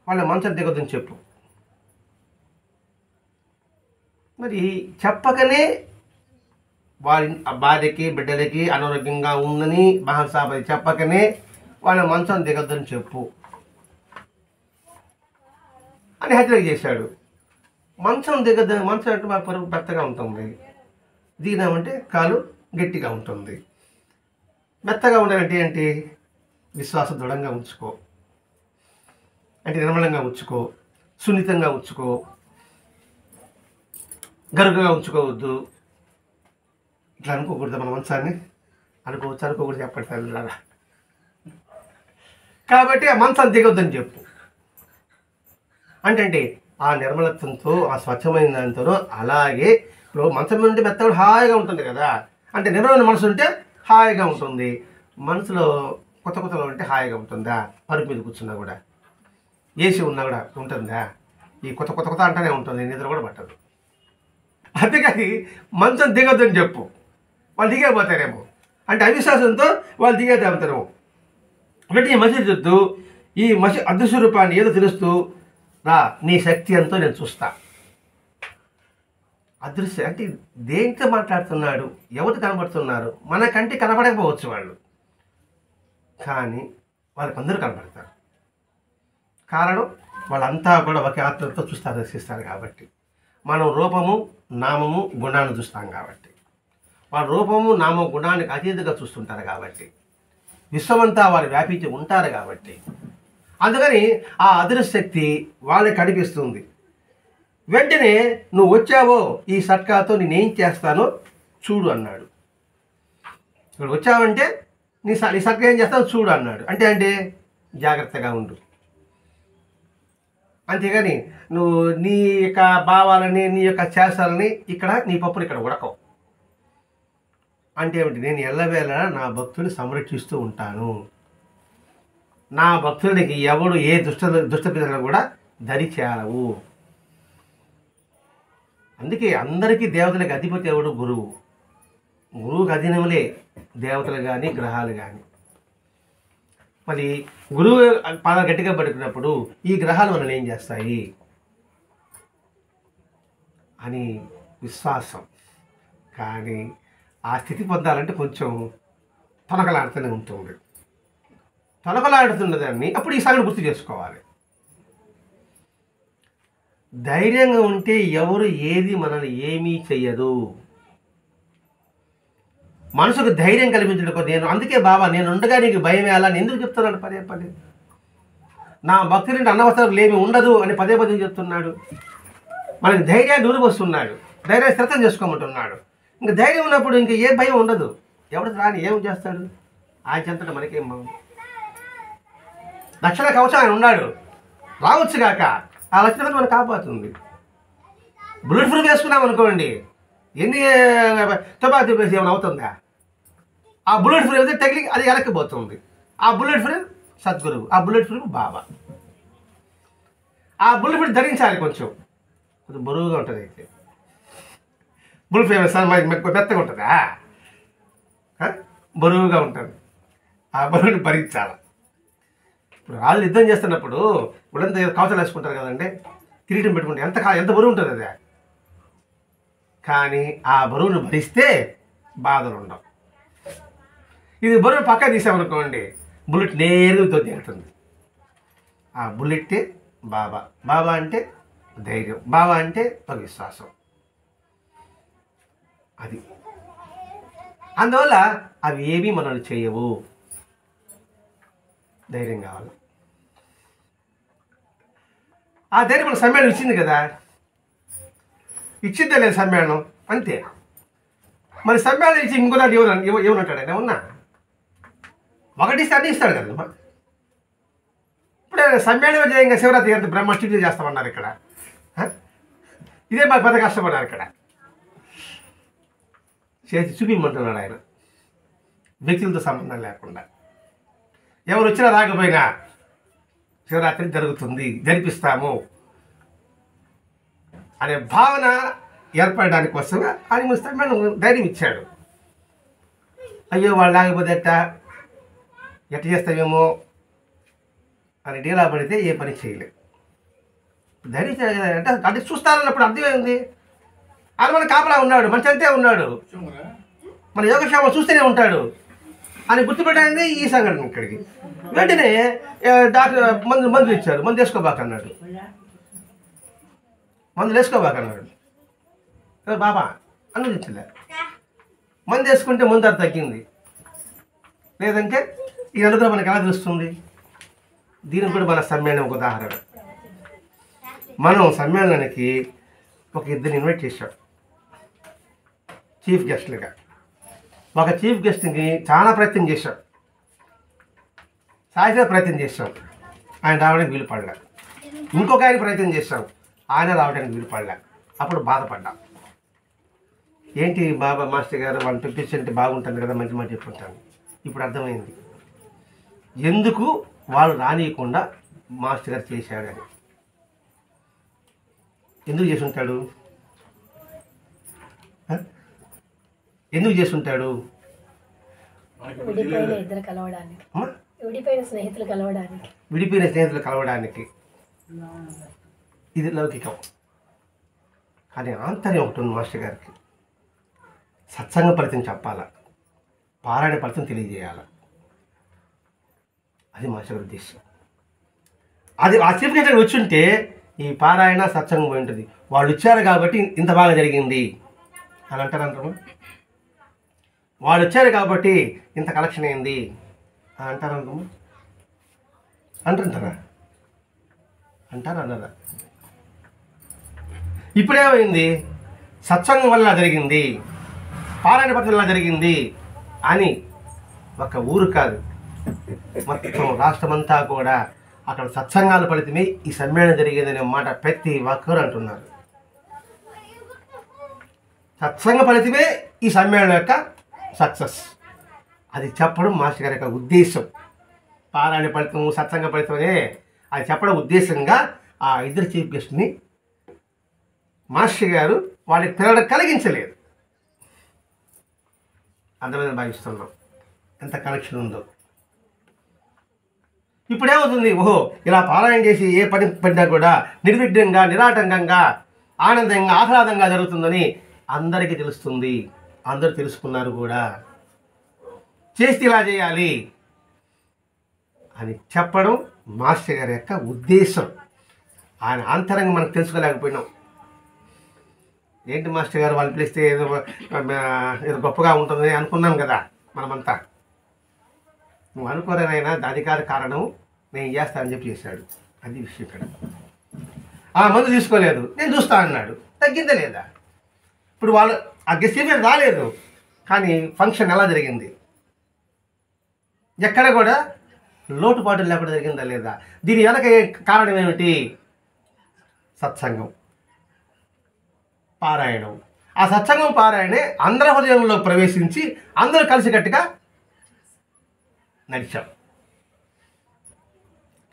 వాళ్ళ మంచం దిగొద్దని చెప్పు. మరి చెప్పకనే వారి భార్యకి బిడ్డలకి అనారోగ్యంగా ఉందని మహాసాపతి చెప్పకనే వాళ్ళ మంచం దిగొద్దని చెప్పు అని హెచ్చరిక చేశాడు. మంచం దిగద్దు, మంచం అంటే మాకు పరుగు మెత్తగా ఉంటుంది, దిగినామంటే కాలు గట్టిగా ఉంటుంది. మెత్తగా ఉండాలంటే ఏంటి? విశ్వాసం దృఢంగా ఉంచుకో, అంటే నిర్మలంగా ఉంచుకో, సున్నితంగా ఉంచుకో, గరుకుగా ఉంచుకోవద్దు. ఇట్లా అనుకోకూడదు, మన మంచాన్ని అనుకోకూడదు చెప్పండి తల్లిలారా. కాబట్టి ఆ మంచాన్ని దిగొద్దని చెప్పు. అంటే ఆ నిర్మలత్వంతో, ఆ స్వచ్ఛమైన దానితో, అలాగే ఇప్పుడు మంచం మీద ఉంటే మెత్తగా హాయిగా ఉంటుంది కదా, అంటే నిర్మలమైన మనసు ఉంటే హాయిగా ఉంటుంది. మనసులో కొత్తలో ఉంటే హాయిగా ఉంటుందా? పరుపు మీద కూర్చున్నా కూడా, ఏసీ ఉన్నా కూడా ఉంటుందా? ఈ కొత్త అంటూనే ఉంటుంది, నిద్ర కూడా పట్టదు. అంతేకాని మంచం దిగొద్దని చెప్పు, వాళ్ళు దిగైపోతారేమో, అంటే అవిశ్వాసంతో వాళ్ళు దిగేతాగుతారేమో. అంటే ఈ మసీదు చూస్తూ, ఈ అదృశ్య రూపాన్ని ఏదో తెలుస్తూ, రా నీ శక్తి ఎంతో నేను చూస్తా. అదృశ్య అంటే దేంతో మాట్లాడుతున్నాడు, ఎవరు కనబడుతున్నారు? మనకంటే కనబడకపోవచ్చు వాళ్ళు, కానీ వాళ్ళకి అందరూ కనబడతారు. కారణం వాళ్ళంతా కూడా ఒకే ఆత్మతో చూస్తారు, దర్శిస్తారు కాబట్టి. మనం రూపము, నామము, గుణాన్ని చూస్తాం కాబట్టి, వాళ్ళ రూపము, నామము, గుణానికి అతీతంగా చూస్తుంటారు కాబట్టి, విశ్వమంతా వారు వ్యాపించి ఉంటారు కాబట్టి, అందుకని ఆ అదృశ్య శక్తి వాళ్ళకి కనిపిస్తుంది. వెంటనే నువ్వు వచ్చావో ఈ సట్కాతో నేనేం చేస్తానో చూడు అన్నాడు. ఇక్కడ వచ్చావంటే నీ సట్కా ఏం చేస్తానో చూడు అన్నాడు. అంటే జాగ్రత్తగా ఉండు. అంతేగాని నువ్వు నీ యొక్క భావాలని, నీ యొక్క చేసాలని ఇక్కడ నీ పప్పులు ఇక్కడ ఉడకవు. అంటే ఏమిటి? నేను ఎల్లవేళ నా భక్తుని సంరక్షిస్తూ ఉంటాను. నా భక్తుడికి ఎవడు ఏ దుష్టపిదలను కూడా దరి చేరవు. అందుకే అందరికీ దేవతలకు అధిపతి ఎవడు? గురువు. గురువుకి అధీనములే దేవతలు కానీ గ్రహాలు కానీ. మరి గురువు బాగా గట్టిగా పడుకున్నప్పుడు ఈ గ్రహాలు మనల్ని ఏం చేస్తాయి అని విశ్వాసం. కానీ ఆ స్థితి పొందాలంటే కొంచెం తొనకలాడుతూనే ఉంటుంది. తొనకలాడుతున్నదాన్ని అప్పుడు ఈ సాగుని గుర్తు చేసుకోవాలి. ధైర్యంగా ఉంటే ఎవరు ఏది మనల్ని ఏమీ చెయ్యదు. మనసుకు ధైర్యం కల్పించడం అందుకే బాబా నేను ఉండగా నీకు భయం వేయాలని ఎందుకు చెప్తున్నాడు పదే? నా భక్తులంటే అనవసరం లేమి ఉండదు అని పదే చెప్తున్నాడు. మనకి ధైర్యాన్ని ఊరిపోస్తున్నాడు, ధైర్యాన్ని స్థితం చేసుకోమంటున్నాడు. ఇంకా ధైర్యం ఉన్నప్పుడు ఇంక ఏ భయం ఉండదు. ఎవడు రాని ఏం చేస్తాడు? ఆయన చెంతట మనకేం బాగుంది. రక్షణ కవచం ఆయన ఉన్నాడు, రావచ్చు కాక ఆ రక్షణ మనం కాపాడుతుంది. బుల్లెట్ ప్రూఫ్ వేసుకున్నాం అనుకోండి, ఎన్ని తుపాకీ వేసి ఏమైనా అవుతుందా? ఆ బుల్లెట్ ప్రూఫ్ అయితే తగిలి అది వెనక్కిపోతుంది. ఆ బుల్లెట్ ప్రూఫ్ సద్గురువు, ఆ బుల్లెట్ ప్రూఫ్ బాబా. ఆ బుల్లెట్ ప్రూఫ్ ధరించాలి, కొంచెం బరువుగా ఉంటుంది. అయితే బుల్లెట్ ప్రూఫ్ మెత్తగా ఉంటుందా? బరువుగా ఉంటుంది. ఆ బరువుని భరించాలి. ఇప్పుడు రాజులు యుద్ధం చేస్తున్నప్పుడు ఇప్పుడంతా కవచాలు వేసుకుంటారు కదండి, కిరీటం పెట్టుకుంటే ఎంత బరువు ఉంటుంది అదే. కానీ ఆ బరువును భరిస్తే బాధలు ఉండవు. ఇది బరువు పక్క తీసామనుకోండి, బుల్లెట్ నేరుగా తొద్దిగుతుంది. ఆ బుల్లెట్టే బాబా. బాబా అంటే ధైర్యం, బాబా అంటే ఒక విశ్వాసం. అది అందువల్ల అవి ఏమీ మనల్ని చేయవు. ధైర్యం కావాలి. ఆ ధైర్యం మన సమ్మేళనం ఇచ్చింది కదా, ఇచ్చిందే లేదు సమ్మేళనం, అంతే. మరి సమ్మేళనం ఇచ్చి ఇంకో దాంట్లో ఏమనంటాడు ఆయన? ఏమన్నా ఒకటి ఇస్తే అన్నీ ఇస్తాడు కదా. ఇప్పుడే సమ్మేళనం చేయంగా శివరాత్రి ఎంత బ్రహ్మష్టి చేస్తామన్నారు ఇక్కడ. ఇదే మాకు పెద్ద కష్టపడ్డారు ఇక్కడ. చేసి చూపించమంటున్నాడు ఆయన, వ్యక్తులతో సంబంధం లేకుండా. ఎవరు వచ్చినా రాకపోయినా శివరాత్రి జరుగుతుంది, జరిపిస్తాము అనే భావన ఏర్పడడానికి కోసంగా ఆయన ముస్తామని ధైర్యం ఇచ్చాడు. అయ్యో వాళ్ళు లేకపోతే ఎట్ట చేస్తామేమో అని డీలా పడితే ఏ పని చేయలేదు. ధైర్యం అంటే చూస్తారన్నప్పుడు అర్థమైంది. ఆయన మన కాపలా ఉన్నాడు, మన చెంతే ఉన్నాడు, మన యోగక్షేమం చూస్తూనే ఉంటాడు అని గుర్తుపెట్టడానికి ఈ సంఘటన ఇక్కడికి. వెంటనే డాక్టర్ మందులు ఇచ్చారు, మందు వేసుకోబాకన్నాడు, మందులు వేసుకోబాకన్నాడు. బాబా అనుమతించలే. మందు వేసుకుంటే ముందు అది తగ్గింది, లేదంటే ఈ అనుగ్రహం మనకి ఎలా తెలుస్తుంది? దీనికి కూడా మన సమ్మేళనం ఒక ఉదాహరణ. మనం సమ్మేళనానికి ఒక ఇద్దరిని ఇన్వైట్ చేశాం చీఫ్ గెస్ట్లుగా. ఒక చీఫ్ గెస్ట్కి చాలా ప్రయత్నం చేశాం, సాయంత్రం ప్రయత్నం చేశాం, ఆయన రావడానికి వీలు పడలే. ఇంకొక ఆయన ప్రయత్నం చేశాం, ఆయన రావడానికి వీలు పడలే. అప్పుడు బాధపడ్డాం. ఏంటి బాబా మాస్టర్ గారు వాళ్ళు తెప్పించంటే బాగుంటుంది కదా, మంచి మాట చెప్పుకుంటాను. ఇప్పుడు అర్థమైంది ఎందుకు వాళ్ళు రానియకుండా మాస్టర్ గారు చేశాడని. ఎందుకు చేసుంటాడు? ఎందుకు చేసుంటాడు? విడిపోయిన స్నేహితులు కలవడానికి. ఇది లౌకికం. కానీ ఆంతర్యం ఒకటి ఉంది మాస్టర్ గారికి. సత్సంగ ఫలితం చెప్పాలా, పారాయణ ఫలితం తెలియజేయాల. అది మాస్టర్ గారి ఉద్దేశం. అది ఆ చీఫ్ గెస్ట్ వచ్చి ఉంటే ఈ పారాయణ సత్సంగం పోయి ఉంటుంది. వాళ్ళు వచ్చారు కాబట్టి ఇంత బాగా జరిగింది అని అంటారు. వాళ్ళు వచ్చారు కాబట్టి ఇంత కలెక్షన్ అయింది అని అంటారు. అంటారా? అన్నారా? ఇప్పుడేమైంది? సత్సంగం వల్ల జరిగింది, పారాయణ పద్ధతి వల్ల జరిగింది అని ఒక ఊరు కాదు, మొత్తం రాష్ట్రమంతా కూడా అక్కడ సత్సంగాల ఫలితమే ఈ సమ్మేళనం జరిగేదనే మాట ప్రతి ఒక్కరు అంటున్నారు. సత్సంగ ఫలితమే ఈ సమ్మేళనం యొక్క సక్సెస్. అది చెప్పడం మాస్టర్ గారి యొక్క ఉద్దేశం. పారాయణ ఫలితం, సత్సంగ ఫలితమే అది చెప్పడం ఉద్దేశంగా ఆ ఇద్దరు చీఫ్ గెస్ట్ని మాస్టర్ గారు వాళ్ళకి పిల్లలకు కలిగించలేదు. అందమైన భావిస్తున్నాం ఎంత కనెక్షన్ ఉందో. ఇప్పుడేమవుతుంది? ఓహో, ఇలా పారాయణ చేసి ఏ పని పడినా కూడా నిర్విఘ్నంగా, నిరాటంకంగా, ఆనందంగా, ఆహ్లాదంగా జరుగుతుందని అందరికీ తెలుస్తుంది. అందరూ తెలుసుకున్నారు కూడా. చేస్తే ఇలా చేయాలి అని చెప్పడం మాస్టర్ గారి యొక్క ఉద్దేశం. ఆయన అంతరంగా మనకు తెలుసుకోలేకపోయినాం. ఏంటి మాస్టర్ గారు వాళ్ళు పిలిస్తే ఏదో గొప్పగా ఉంటుంది అనుకున్నాం కదా మనమంతా. నువ్వు అనుకోరేనైనా దాని కాదు కారణం, నేను చేస్తానని చెప్పి చేశాడు. అది విషయం ఇక్కడ. ఆ మందు తీసుకోలేదు, నేను చూస్తా అన్నాడు. తగ్గిందా లేదా? ఇప్పుడు వాళ్ళు ఆ గెస్ట్ రాలేదు, కానీ ఫంక్షన్ ఎలా జరిగింది? ఎక్కడ కూడా లోటుపాటు లేకుండా జరిగిందా లేదా? దీని వెనక కారణం ఏమిటి? సత్సంగం, పారాయణం. ఆ సత్సంగం పారాయణే అందరి హృదయంలో ప్రవేశించి అందరూ కలిసికట్టుగా నడిచాం.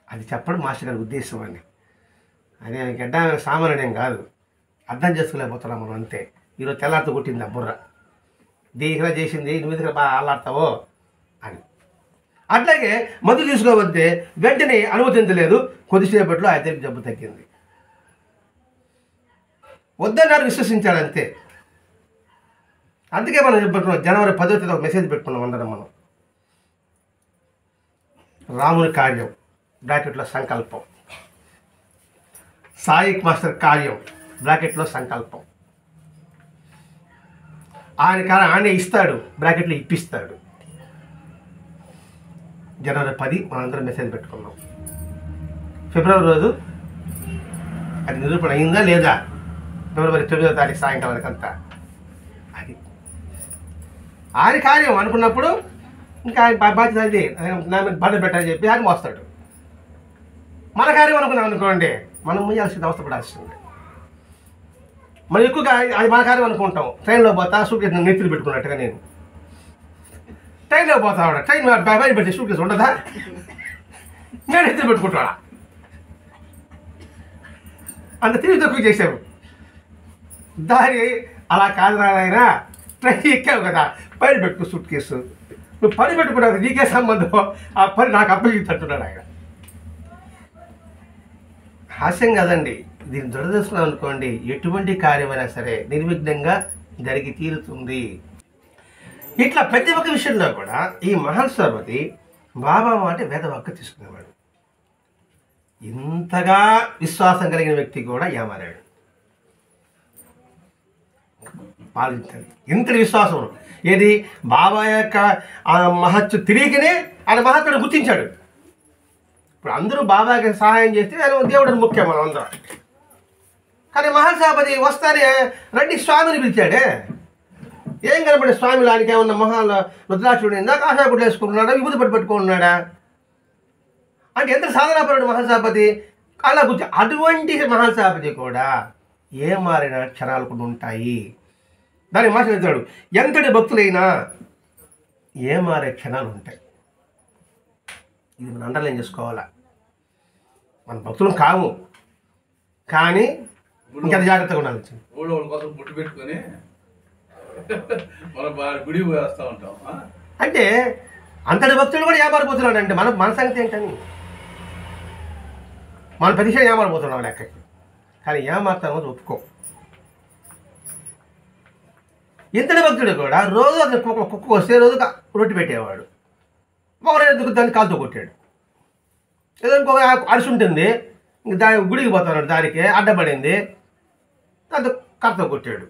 అది చెప్పడం మాస్టర్ గారి ఉద్దేశం అండి. అదే గడ్డ సామాన్యం కాదు, అర్థం చేసుకోలేకపోతున్నాం మనం అంతే. ఈరోజు తెల్లారితో కొట్టింది ఆ బుర్ర, దీనిగా చేసింది, నువ్వు ఎందుకు బాగా ఆలాడతావో అని. అట్లాగే మందు తీసుకోవద్దే వెంటనే అనుమతించలేదు. కొద్దిసేపట్లో అయితే జబ్బు తగ్గింది. వద్దన్నారు, విశ్వసించాడు అంతే. అందుకే మనం చెప్పుకుంటున్నాం, జనవరి 10వ తేదీ ఒక మెసేజ్ పెట్టుకున్నాం అందరం మనం. రాముని కార్యం బ్రాకెట్లో సంకల్పం, సాయి మాస్టర్ కార్యం బ్రాకెట్లో సంకల్పం. ఆయనే ఇస్తాడు, బ్రాకెట్లో ఇప్పిస్తాడు. జనవరి 10 మనందరం మెసేజ్ పెట్టుకున్నాం. ఫిబ్రవరి రోజు అది నిరూపణ అయిందా లేదా? ఫిబ్రవరి 9వ తారీఖు సాయంకాలానికి అంతా అది ఆయన కార్యం అనుకున్నప్పుడు ఇంకా ఆయన బాధ్యత అది నా మీద బాధ పెట్టాలని చెప్పి ఆయన మోస్తాడు. మన కార్యం అనుకున్నాం అనుకోండి, మనం ముయ్యాల్సింది, అవసరపడాల్సింది. మనం ఎక్కువగా అది మన కార్యం అనుకుంటాం. ట్రైన్లో పోతా సూట్ కేసు నెత్తులు పెట్టుకున్నట్టుగా నేను ట్రైన్లో పోతా కూడా ట్రైన్ బయట పెట్టి సూట్ కేసు ఉండదా? నేను నెత్తులు పెట్టుకుంటాడా? అంత తిరిగి తక్కువ చేసావు. దారి అలా కాదు నాయనా, ట్రైన్ ఎక్కావు కదా, పైన పెట్టుకో సూట్ కేసు. నువ్వు పని పెట్టుకున్నావు, నీకే సంబంధం, ఆ పని నాకు అప్పగించుంటున్నాడు ఆయన. హాస్యం కదండి. దీన్ని దురదృష్టం అనుకోండి, ఎటువంటి కార్యమైనా సరే నిర్విఘ్నంగా జరిగి తీరుతుంది. ఇట్లా ప్రతి ఒక్క విషయంలో కూడా ఈ మహాసభతి బాబా మాట వేదవాక్కు తీసుకునేవాడు. ఇంతగా విశ్వాసం కలిగిన వ్యక్తి కూడా ఏమారాడు. పాలించాలి ఇంతటి విశ్వాసం ఏది బాబా యొక్క మహత్తు తిరిగినే ఆయన మహత్తుడు గుర్తించాడు. ఇప్పుడు అందరూ బాబాకి సహాయం చేస్తే ఆయన దేవుడు ముఖ్యం మనం అందరం. కానీ మహాసభాపతి వస్తానే రండి స్వామిని పిలిచాడే. ఏం కనపడే స్వామి లానికి ఏమన్నా మహాల రుద్రాక్షుడు ఇందాక ఆశాకుడు వేసుకుంటున్నాడా, విభూతి పట్టుకున్నాడా అంటే ఎంత సాధనాపరుడు మహాసభాపతి అలా గుర్తు. అటువంటి మహాసభాపతి కూడా ఏ మారిన క్షణాలు కూడా ఉంటాయి. దానికి మాట్లాడతాడు ఎంతటి భక్తులైనా ఏ మారే క్షణాలు ఉంటాయి. ఇది మనం అండర్లైన్ చేసుకోవాలా. మన భక్తులం కాము, కానీ ఇంకెంత జాగ్రత్తగా ఉండాలి. కోసం పుట్టు పెట్టుకొని మన గుడి వేస్తూ ఉంటాం. అంటే అంతటి భక్తులు కూడా ఏమారిపోతున్నాడు. అంటే మన సంగతి ఏంటని మన ప్రతిష్ట ఏమారిపోతున్నాం లెక్కకి. కానీ ఏమారుతామో ఒప్పుకో. ఇంతటి భక్తుడు కూడా రోజు అతను కుక్క వస్తే రోజు రొట్టె పెట్టేవాడు. ఒకరోజు దాన్ని కాలుతో కొట్టాడు. ఏదో ఇంకొక అరిసి ఉంటుంది, దాని గుడికి పోతున్నాడు, దానికి అడ్డపడింది, దాంతో కర్రతో కొట్టాడు.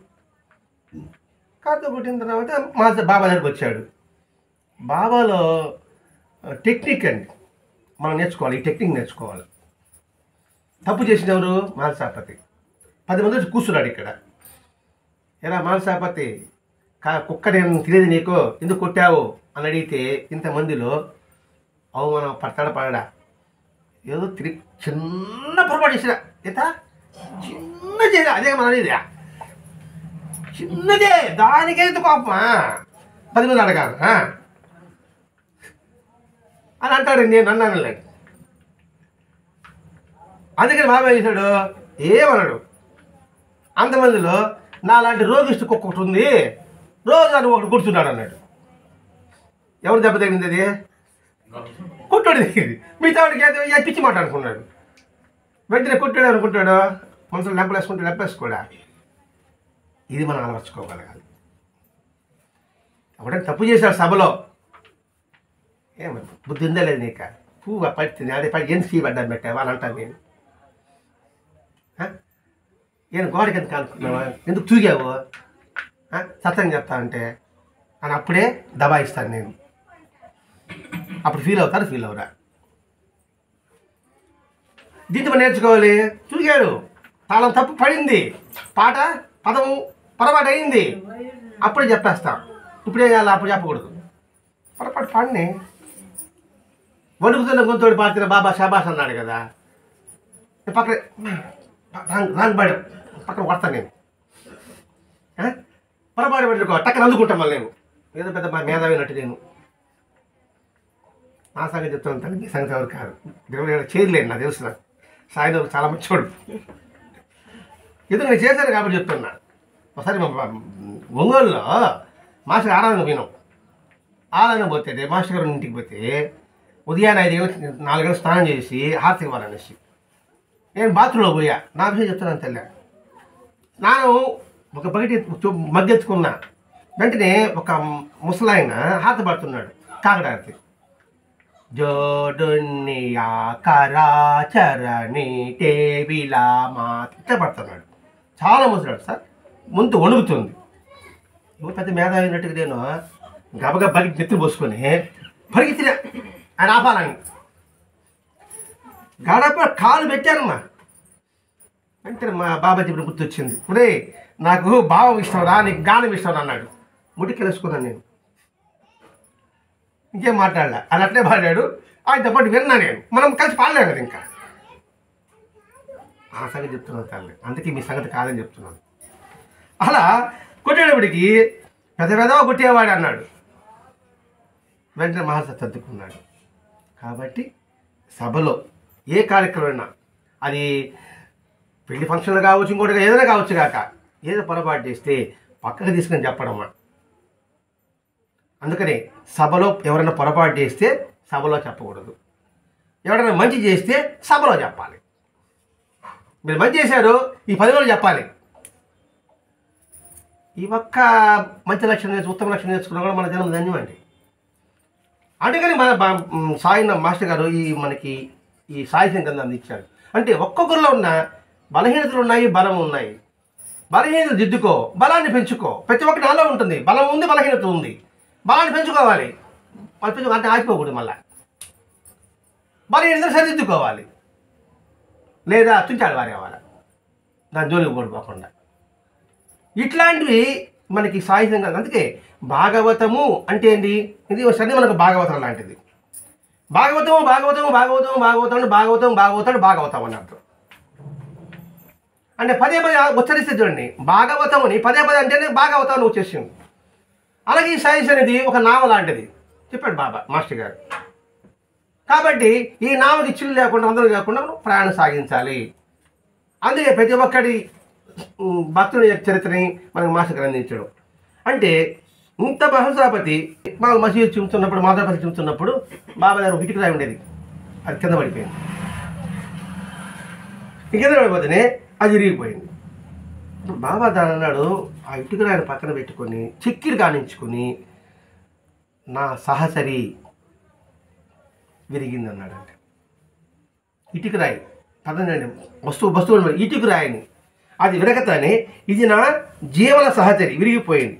కర్రతో కొట్టిన తర్వాత మా బాబా దగ్గరికి వచ్చాడు. బాబాలో టెక్నిక్ అండి మనం నేర్చుకోవాలి. ఈ టెక్నిక్ నేర్చుకోవాలి. తప్పు చేసినవరు మానసాపతి 10 మంది వచ్చి కూర్చున్నాడు ఇక్కడ. ఎలా మానసాపతి కుక్క నేను తెలియదు నీకు, ఎందుకు కొట్టావు అని అడిగితే ఇంతమందిలో అవమానం పడడా? ఏదో తిరిగి చిన్న పొరపాటు చేసినా చిన్న చేసినా అదే మన అనేది చిన్నదే, దానికైతే కోపమా 10 మంది అడగాలి అని అంటాడు. నేను అన్నాను లేదు. అందుకని బాబా చేశాడు ఏమన్నాడు, అంతమందిలో నాలాంటి రోగిష్టి కుక్క ఒకటి ఉంది, రోజు అని ఒకటి కూర్చున్నాడు అన్నాడు. ఎవరు దెబ్బ తగిలింది? అది కొట్టాడు దగ్గర. మిగతా వాడికి పిచ్చి మాట అనుకున్నాడు. వెంటనే కొట్టాడు అనుకుంటాడు, మనసులో లెంపలేసుకోడా. ఇది మనం అలవర్చుకోగలగాలి. అప్పుడే తప్పు చేశాడు సభలో, ఏమన్నా బుద్ధి ఉందా లేదు నీకు, పువ్వు పడుతుంది అదే పడి ఎంత ఫీ పడ్డా పెట్టావా అని అంటాను నేను. నేను గోడకి ఎందుకు అనుకున్నావా, ఎందుకు తూగావు, సత్యం చెప్తా అంటే అని అప్పుడే దబాయిస్తాను నేను. అప్పుడు ఫీల్ అవురా. దీంతో నేర్చుకోవాలి. తూగాడు, తాళం తప్పు పడింది, పదం పొరపాటు అయింది, అప్పుడే చెప్పేస్తాం. ఇప్పుడే చేయాలి, అప్పుడు చెప్పకూడదు. పొరపాటు పాడిని వణుకుతున్న గొంతుడు పాడుతున్న బాబా షాబాష్ అన్నాడు కదా, పక్కన రాంగ్ పాడు పక్కన కొడతాను నేను. పొరపాటు పెట్టుకో టక్కన అందుకుంటాం మళ్ళీ నేను. ఏదో పెద్ద మా మేధావినట్టు నేను నా సంగతి చెప్తాను, తనకి సంగతి ఎవరు కాదు. చేయలేను, నాకు తెలుసు. నాకు సాయిబాబు చాలా మంచోడు. ఎందుకు నేను చేశాను కాబట్టి చెప్తున్నా. ఒకసారి మా ఒంగోలులో మాస్టర్ ఆరాధన పోయినాం. ఆరాధన పోతే మాస్టర్ గారు ఇంటికి పోతే ఉదయాన్నే 5 గంటలకు 4 గంటలకు స్నానం చేసి హారతి ఇవ్వాలనేసి నేను బాత్రూంలో పోయా. నా విషయం చెప్తున్నాను తెల్ల. స్నానం ఒక బయట మగ్గెత్తుకున్నా. వెంటనే ఒక ముసలాయన హారతి పడుతున్నాడు, కాకడారతి. జోడున్నియా కరాచరణి టేబిలా మా ఇట్లా పడుతున్నాడు. చాలా ముసలాడు సార్, ముందు వణుకుతుంది. పెద్ద మేధావి అయినట్టుగా నేను గబగబ బలికి నెత్తులు పోసుకొని పరిగెత్తిన ఆయన ఆపాలని గడప కాలు పెట్టానమ్మా. వెంటనే మా బాబాజీ ఇప్పుడు గుర్తొచ్చింది. ఒరే నాకు భావం ఇష్టం రా, నీకు గానం ఇష్టం అన్నాడు. ముడికెలుసుకున్నాను నేను, ఇంకేం మాట్లాడలే. అది అట్లే పాడాడు, ఆయనతో పాటు విన్నా నేను. మనం కలిసి పాడలేము కదా ఇంకా. ఆ సంగతి చెప్తున్నాను తల్లి, అందుకే మీ సంగతి కాదని చెప్తున్నాను. అలా కొట్టేటప్పటికి పెద్ద కొట్టేవాడు అన్నాడు. వెంటనే మహాసభ సర్దుకున్నాడు. కాబట్టి సభలో ఏ కార్యక్రమమైనా, అది పెళ్లి ఫంక్షన్లు కావచ్చు, ఇంకోటి ఏదైనా కావచ్చు కాక, ఏదో పొరపాటు చేస్తే పక్కకు తీసుకొని చెప్పడమ్మా. అందుకని సభలో ఎవరైనా పొరపాటు చేస్తే సభలో చెప్పకూడదు, ఎవరైనా మంచి చేస్తే సభలో చెప్పాలి. మీరు మంచి చేశారు, ఈ 10 రోజులు చెప్పాలి. ఈ ఒక్క మంచి లక్షణం ఉత్తమ లక్షణం నేర్చుకున్నా కూడా మన జన్మ ధన్యమండి. అందుకని మన సాయి మాస్టర్ గారు మనకి ఈ సాయి గ్రంథాన్ని ఇచ్చారు. అంటే ఒక్కొక్కరిలో ఉన్న బలహీనతలు ఉన్నాయి, బలం ఉన్నాయి. బలహీనతలు దిద్దుకో, బలాన్ని పెంచుకో. ప్రతి ఒక్కటి నాలో ఉంటుంది. బలం ఉంది, బలహీనత ఉంది. బలాన్ని పెంచుకోవాలి. వాళ్ళు పెంచుకో అంటే ఆగిపోకూడదు. మళ్ళీ బలహీనతలు సరిదిద్దుకోవాలి, లేదా తుంచాడు వారి అవ్వాలి, దాని జోలికి పడిపోకుండా. ఇట్లాంటివి మనకి సాయి గ్రంథం. అందుకే భాగవతము అంటే ఏంటి? ఇది సరే మనకు భాగవతం లాంటిది. భాగవతం భాగవతం భాగవతం భాగవతం భాగవతం భాగవతం భాగవతం అని అర్థం. అంటే పదే పదే ఉచ్చరిస్తే చూడండి, భాగవతం అని పదే పదే అంటేనే భాగవతం అని వచ్చేసింది. అలాగే ఈ సైన్స్ అనేది ఒక నావ లాంటిది చెప్పాడు బాబా మాస్టర్ గారు. కాబట్టి ఈ నావకి చిల్లు లేకుండా అందరూ లేకుండా ప్రయాణం సాగించాలి. అందుకే ప్రతి ఒక్కటి భక్తుడి చరిత్రని మనకు మాస్టర్ గారు అందించడం. అంటే ఇంత మహసాపతి మా మసీదు చూపుతున్నప్పుడు, మాధవపతి చూపుతున్నప్పుడు బాబా గారు ఒక ఇటుక రాయి ఉండేది, అది కింద పడిపోయింది. ఈ కింద పడిపోతేనే అది విరిగిపోయింది. బాబా దాని అన్నాడు, ఆ ఇటుక రాయిని పక్కన పెట్టుకొని చిక్కిరి కానించుకొని నా సహచరి విరిగింది అన్నాడంటే. ఇటుక రాయి పదండి, వస్తువు ఇటుక రాయిని అది విరగతానే ఇది నా జీవన సహచరి విరిగిపోయింది.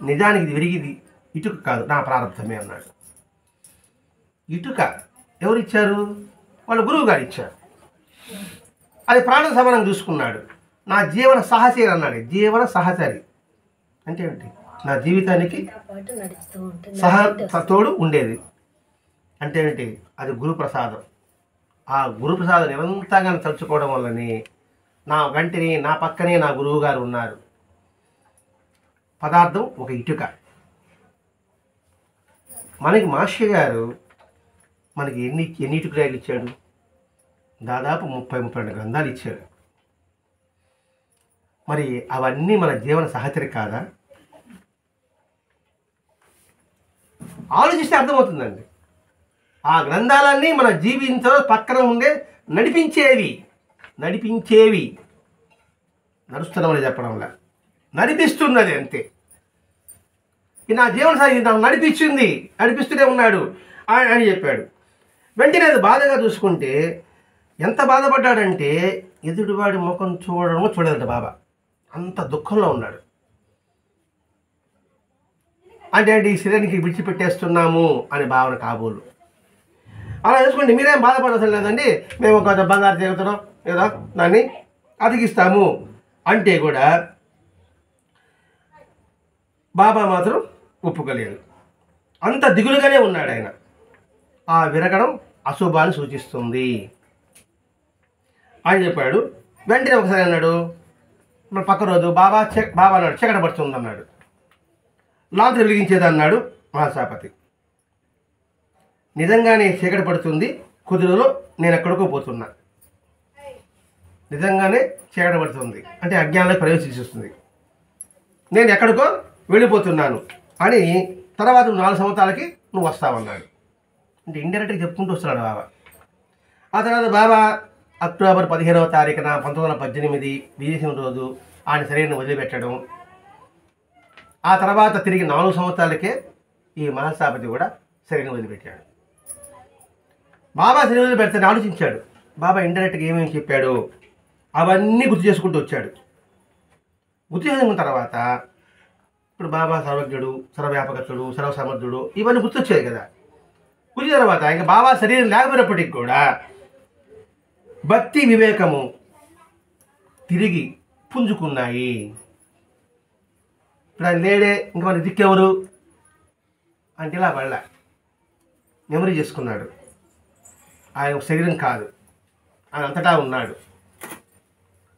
నిజానికి ఇది విరిగింది ఇటుక కాదు, నా ప్రారంభమే అన్నాడు. ఇటుక ఎవరిచ్చారు? వాళ్ళ గురువు గారు ఇచ్చారు. అది ప్రాణ సమానం చూసుకున్నాడు. నా జీవన సహచరి అన్నాడు. జీవన సహచరి అంటే ఏంటి? నా జీవితానికి తోడు ఉండేది అంటే ఏంటి? అది గురుప్రసాదం. ఆ గురుప్రసాదం నిరంతరంగా తలుచుకోవడం వల్లనే నా వెంటనే నా పక్కనే నా గురువు గారు ఉన్నారు. పదార్థం ఒక ఇటుక. మనకి మాస్టర్ గారు మనకి ఎన్ని ఇటుకరాయలు ఇచ్చాడు? దాదాపు 30-32 గ్రంథాలు ఇచ్చాడు. మరి అవన్నీ మన జీవన సహచరి కాదా? ఆలోచిస్తే అర్థమవుతుందండి. ఆ గ్రంథాలన్నీ మన జీవితంతో పక్కన ఉండే నడిపించేవి. నడుస్తున్నామని చెప్పడంలా నడిపిస్తున్నది అంతే. నా జీవన సాగి నాకు నడిపిస్తూనే ఉన్నాడు అని చెప్పాడు. వెంటనే అది బాధగా చూసుకుంటే ఎంత బాధపడ్డాడంటే ఎదుటివాడి ముఖం చూడడము చూడదంట బాబా. అంత దుఃఖంలో ఉన్నాడు. అంటే ఈ శరీరానికి విడిచిపెట్టేస్తున్నాము అనే భావన కాబోలు. అలా చూసుకోండి, మీరేం బాధపడవలసిన లేదండి, మేము కొంత బంగారు చేగుతున్నాం ఏదో దాన్ని అతికిస్తాము అంటే కూడా బాబా మాత్రం ఒప్పుకోలేదు. అంత దిగులుగానే ఉన్నాడు ఆయన. ఆ విరగడం అశుభాన్ని సూచిస్తుంది అని చెప్పాడు. వెంటనే ఒకసారి అన్నాడు, మన పక్క రోజు బాబా అన్నాడు చీకట పడుతుంది అన్నాడు. లాంతరు వెలిగించేది అన్నాడు మహాసాపతి. నిజంగానే చీకటి పడుతుంది, కొద్ది రోజులు నేను ఎక్కడికో పోతున్నా. నిజంగానే చీకటి పడుతుంది అంటే అజ్ఞానంలో ప్రవేశిస్తుంది, నేను ఎక్కడికో వెళ్ళిపోతున్నాను అని. తర్వాత 4 సంవత్సరాలకి నువ్వు వస్తావన్నాడు. అంటే ఇండైరెక్ట్గా చెప్పుకుంటూ వస్తున్నాడు బాబా. ఆ తర్వాత బాబా అక్టోబర్ 15వ తారీఖున 1918 విజయదశమి రోజు ఆయన శరీరాన్ని వదిలిపెట్టడం. ఆ తర్వాత తిరిగి 4 సంవత్సరాలకే ఈ మహాసాపతి కూడా శరీరం వదిలిపెట్టాడు. బాబా శరీరం వదిలిపెడితే ఆలోచించాడు. బాబా ఇండైరెక్ట్గా ఏమేమి చెప్పాడు అవన్నీ గుర్తు చేసుకుంటూ వచ్చాడు. గుర్తు చేసుకున్న తర్వాత ఇప్పుడు బాబా సర్వజ్ఞుడు, సర్వవ్యాపకతుడు, సర్వసమర్థుడు ఇవన్నీ గుర్తొచ్చాయి కదా. గుర్తు తర్వాత ఇంకా బాబా శరీరం లేకపోయినప్పటికీ కూడా భక్తి వివేకము తిరిగి పుంజుకున్నాయి. ఇప్పుడు ఆయన లేడే, ఇంకా మన దిక్కెవరు అంటే ఇలా వాళ్ళ మెమరీ చేసుకున్నాడు. ఆయన శరీరం కాదు, ఆయన అంతటా ఉన్నాడు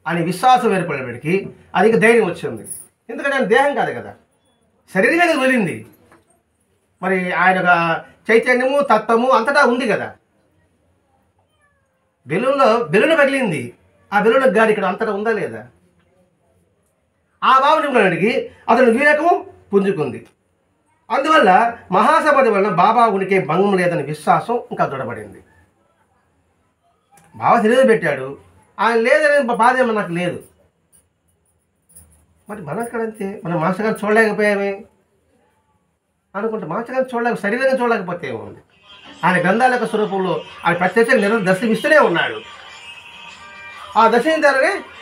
అని విశ్వాసం ఏర్పడినప్పటికీ అది ఇంకా ధైర్యం వచ్చింది. ఎందుకంటే ఆయన దేహం కాదు కదా, శరీరమే కదా వెళ్ళింది. మరి ఆయన చైతన్యము తత్వము అంతటా ఉంది కదా. బెలూన్ పగిలింది, ఆ బెలూన్ గాలి ఇక్కడ అంతటా ఉందా లేదా? ఆ భావనకి అతను వివేకము పుంజుకుంది. అందువల్ల మహాసమాధి వలన బాబా ఉనికి భంగం లేదని విశ్వాసం ఇంకా దృఢపడింది. బాబా శరీరం పెట్టాడు, ఆయన లేదనే బాధ ఏమో నాకు లేదు. మరి మనం ఎక్కడంతే, మనం మాస్టర్ గారిని చూడలేకపోయామే అనుకుంటే, మాస్టర్ గారిని శరీరంగా చూడలేకపోతే ఏముంది. ఆయన గ్రంథాల యొక్క స్వరూపంలో ఆయన ప్రత్యక్షంగా దర్శనమిస్తూనే ఉన్నాడు. ఆ దర్శనం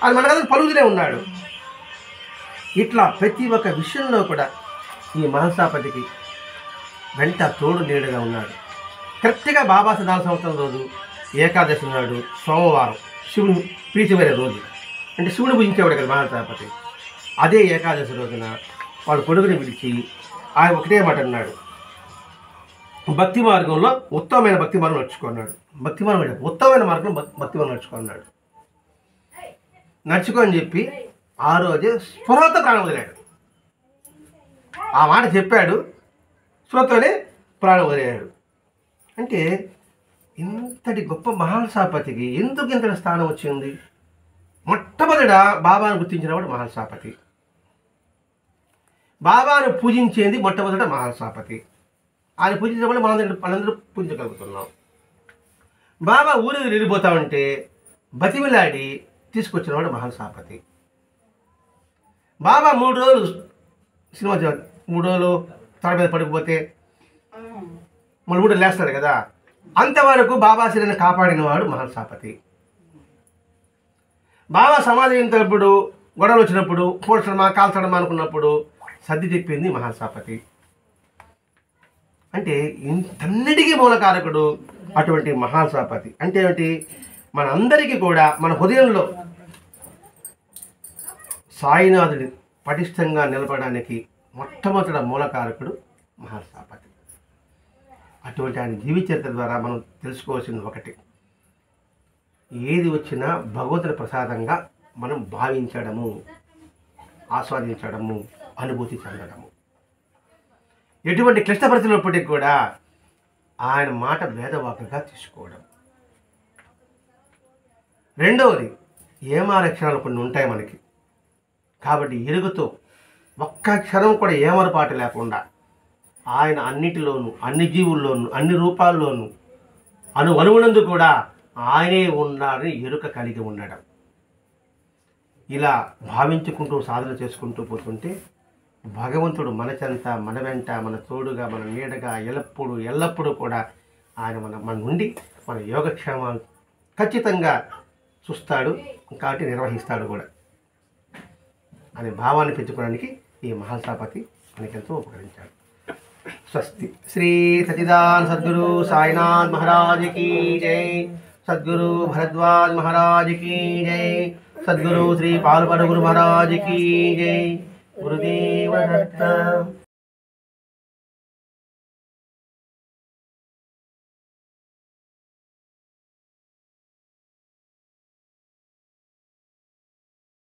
ఆయన మన కథను పలుకుతూనే ఉన్నాడు. ఇట్లా ప్రతి ఒక్క విషయంలో కూడా ఈ మహల్సాపతికి వెంట తోడు నీడుగా ఉన్నాడు. కరెక్ట్గా బాబా 4 సంవత్సరాల రోజు ఏకాదశి నాడు సోమవారం, శివుడు ప్రీతిమైన రోజు, అంటే శివుడు పూజించేవాడు కదా మహల్సాపతి. అదే ఏకాదశి రోజున వాడు కొడుకుని పిలిచి ఆయన ఒకటే మాట అన్నాడు, భక్తి మార్గంలో ఉత్తమమైన భక్తి మార్గం నడుచుకున్నాడు. ఉత్తమమైన మార్గం భక్తి మార్గం నడుచుకున్నాడు. నడుచుకొని చెప్పి ఆ రోజే స్పృహతో ప్రాణం వదిలాడు. ఆ మాట చెప్పాడు, స్పృహతోనే ప్రాణం వదిలాడు. అంటే ఇంతటి గొప్ప మహల్సాపతికి ఎందుకు ఇంతటి స్థానం వచ్చింది? మొట్టమొదట బాబాను గుర్తించినవాడు మహల్సాపతి. బాబాను పూజించేది మొట్టమొదట మహల్సాపతి. ఆయన పూజించినప్పుడు మనందరూ పూజించగలుగుతున్నాం. బాబా ఊరు వెళ్ళిపోతా ఉంటే బతిమిలాడి తీసుకొచ్చినవాడు మహల్సాపతి. బాబా 3 రోజులు సినిమా 3 రోజులు తల మీద పడిపోతే మళ్ళీ 3 రోజులు లేస్తాడు కదా, అంతవరకు బాబా శరీరాన్ని కాపాడినవాడు మహల్సాపతి. బాబా సమాధి అయినప్పుడు గొడవలు వచ్చినప్పుడు పోడ్చడమా కాల్చడమా అనుకున్నప్పుడు సర్ది చెప్పింది మహల్సాపతి. అంటే ఇంతన్నిటికీ మూలకారకుడు అటువంటి మహల్సాపతి. అంటే ఏమిటి? మన అందరికీ కూడా మన హృదయంలో సాయినాథుడి పటిష్టంగా నిలబడడానికి మొట్టమొదటి మూలకారకుడు మహల్సాపతి. అటువంటి ఆయన జీవిత చరిత్ర ద్వారా మనం తెలుసుకోవాల్సింది ఒకటి, ఏది వచ్చినా భగవంతుడి ప్రసాదంగా మనం భావించడము, ఆస్వాదించడము, అనుభూతి చెందడము. ఎటువంటి క్లిష్ట పరిస్థితులప్పటికీ కూడా ఆయన మాట వేదవాకుగా తీసుకోవడం. రెండవది, ఏమారక్షణాలు కొన్ని ఉంటాయి మనకి, కాబట్టి ఎరుగుతో ఒక్క క్షణం కూడా ఏమరపాటు లేకుండా ఆయన అన్నిటిలోనూ, అన్ని జీవుల్లోనూ, అన్ని రూపాల్లోనూ, అనుగుణందు కూడా ఆయనే ఉన్నాడని ఎరుక కలిగి ఉండడం. ఇలా భావించుకుంటూ సాధన చేసుకుంటూ పోతుంటే భగవంతుడు మన చెంత, మన వెంట, మన తోడుగా, మన నీడగా ఎల్లప్పుడూ కూడా ఆయన మన నుండి మన యోగక్షేమాలు ఖచ్చితంగా చూస్తాడు, కాబట్టి నిర్వహిస్తాడు కూడా అనే భావాన్ని పెంచుకోవడానికి ఈ మహల్సాపతి మనకెంతో ఉపకరించాడు. స్వస్తి. శ్రీ సచిదానంద సద్గురు సాయినాథ్ మహారాజ్ की जय, सद्गुरु भरद्वाज महाराज की जय, सद्गुरु श्री पालपड़ गुरु महाराज की जय. गुरुदेव दत्त.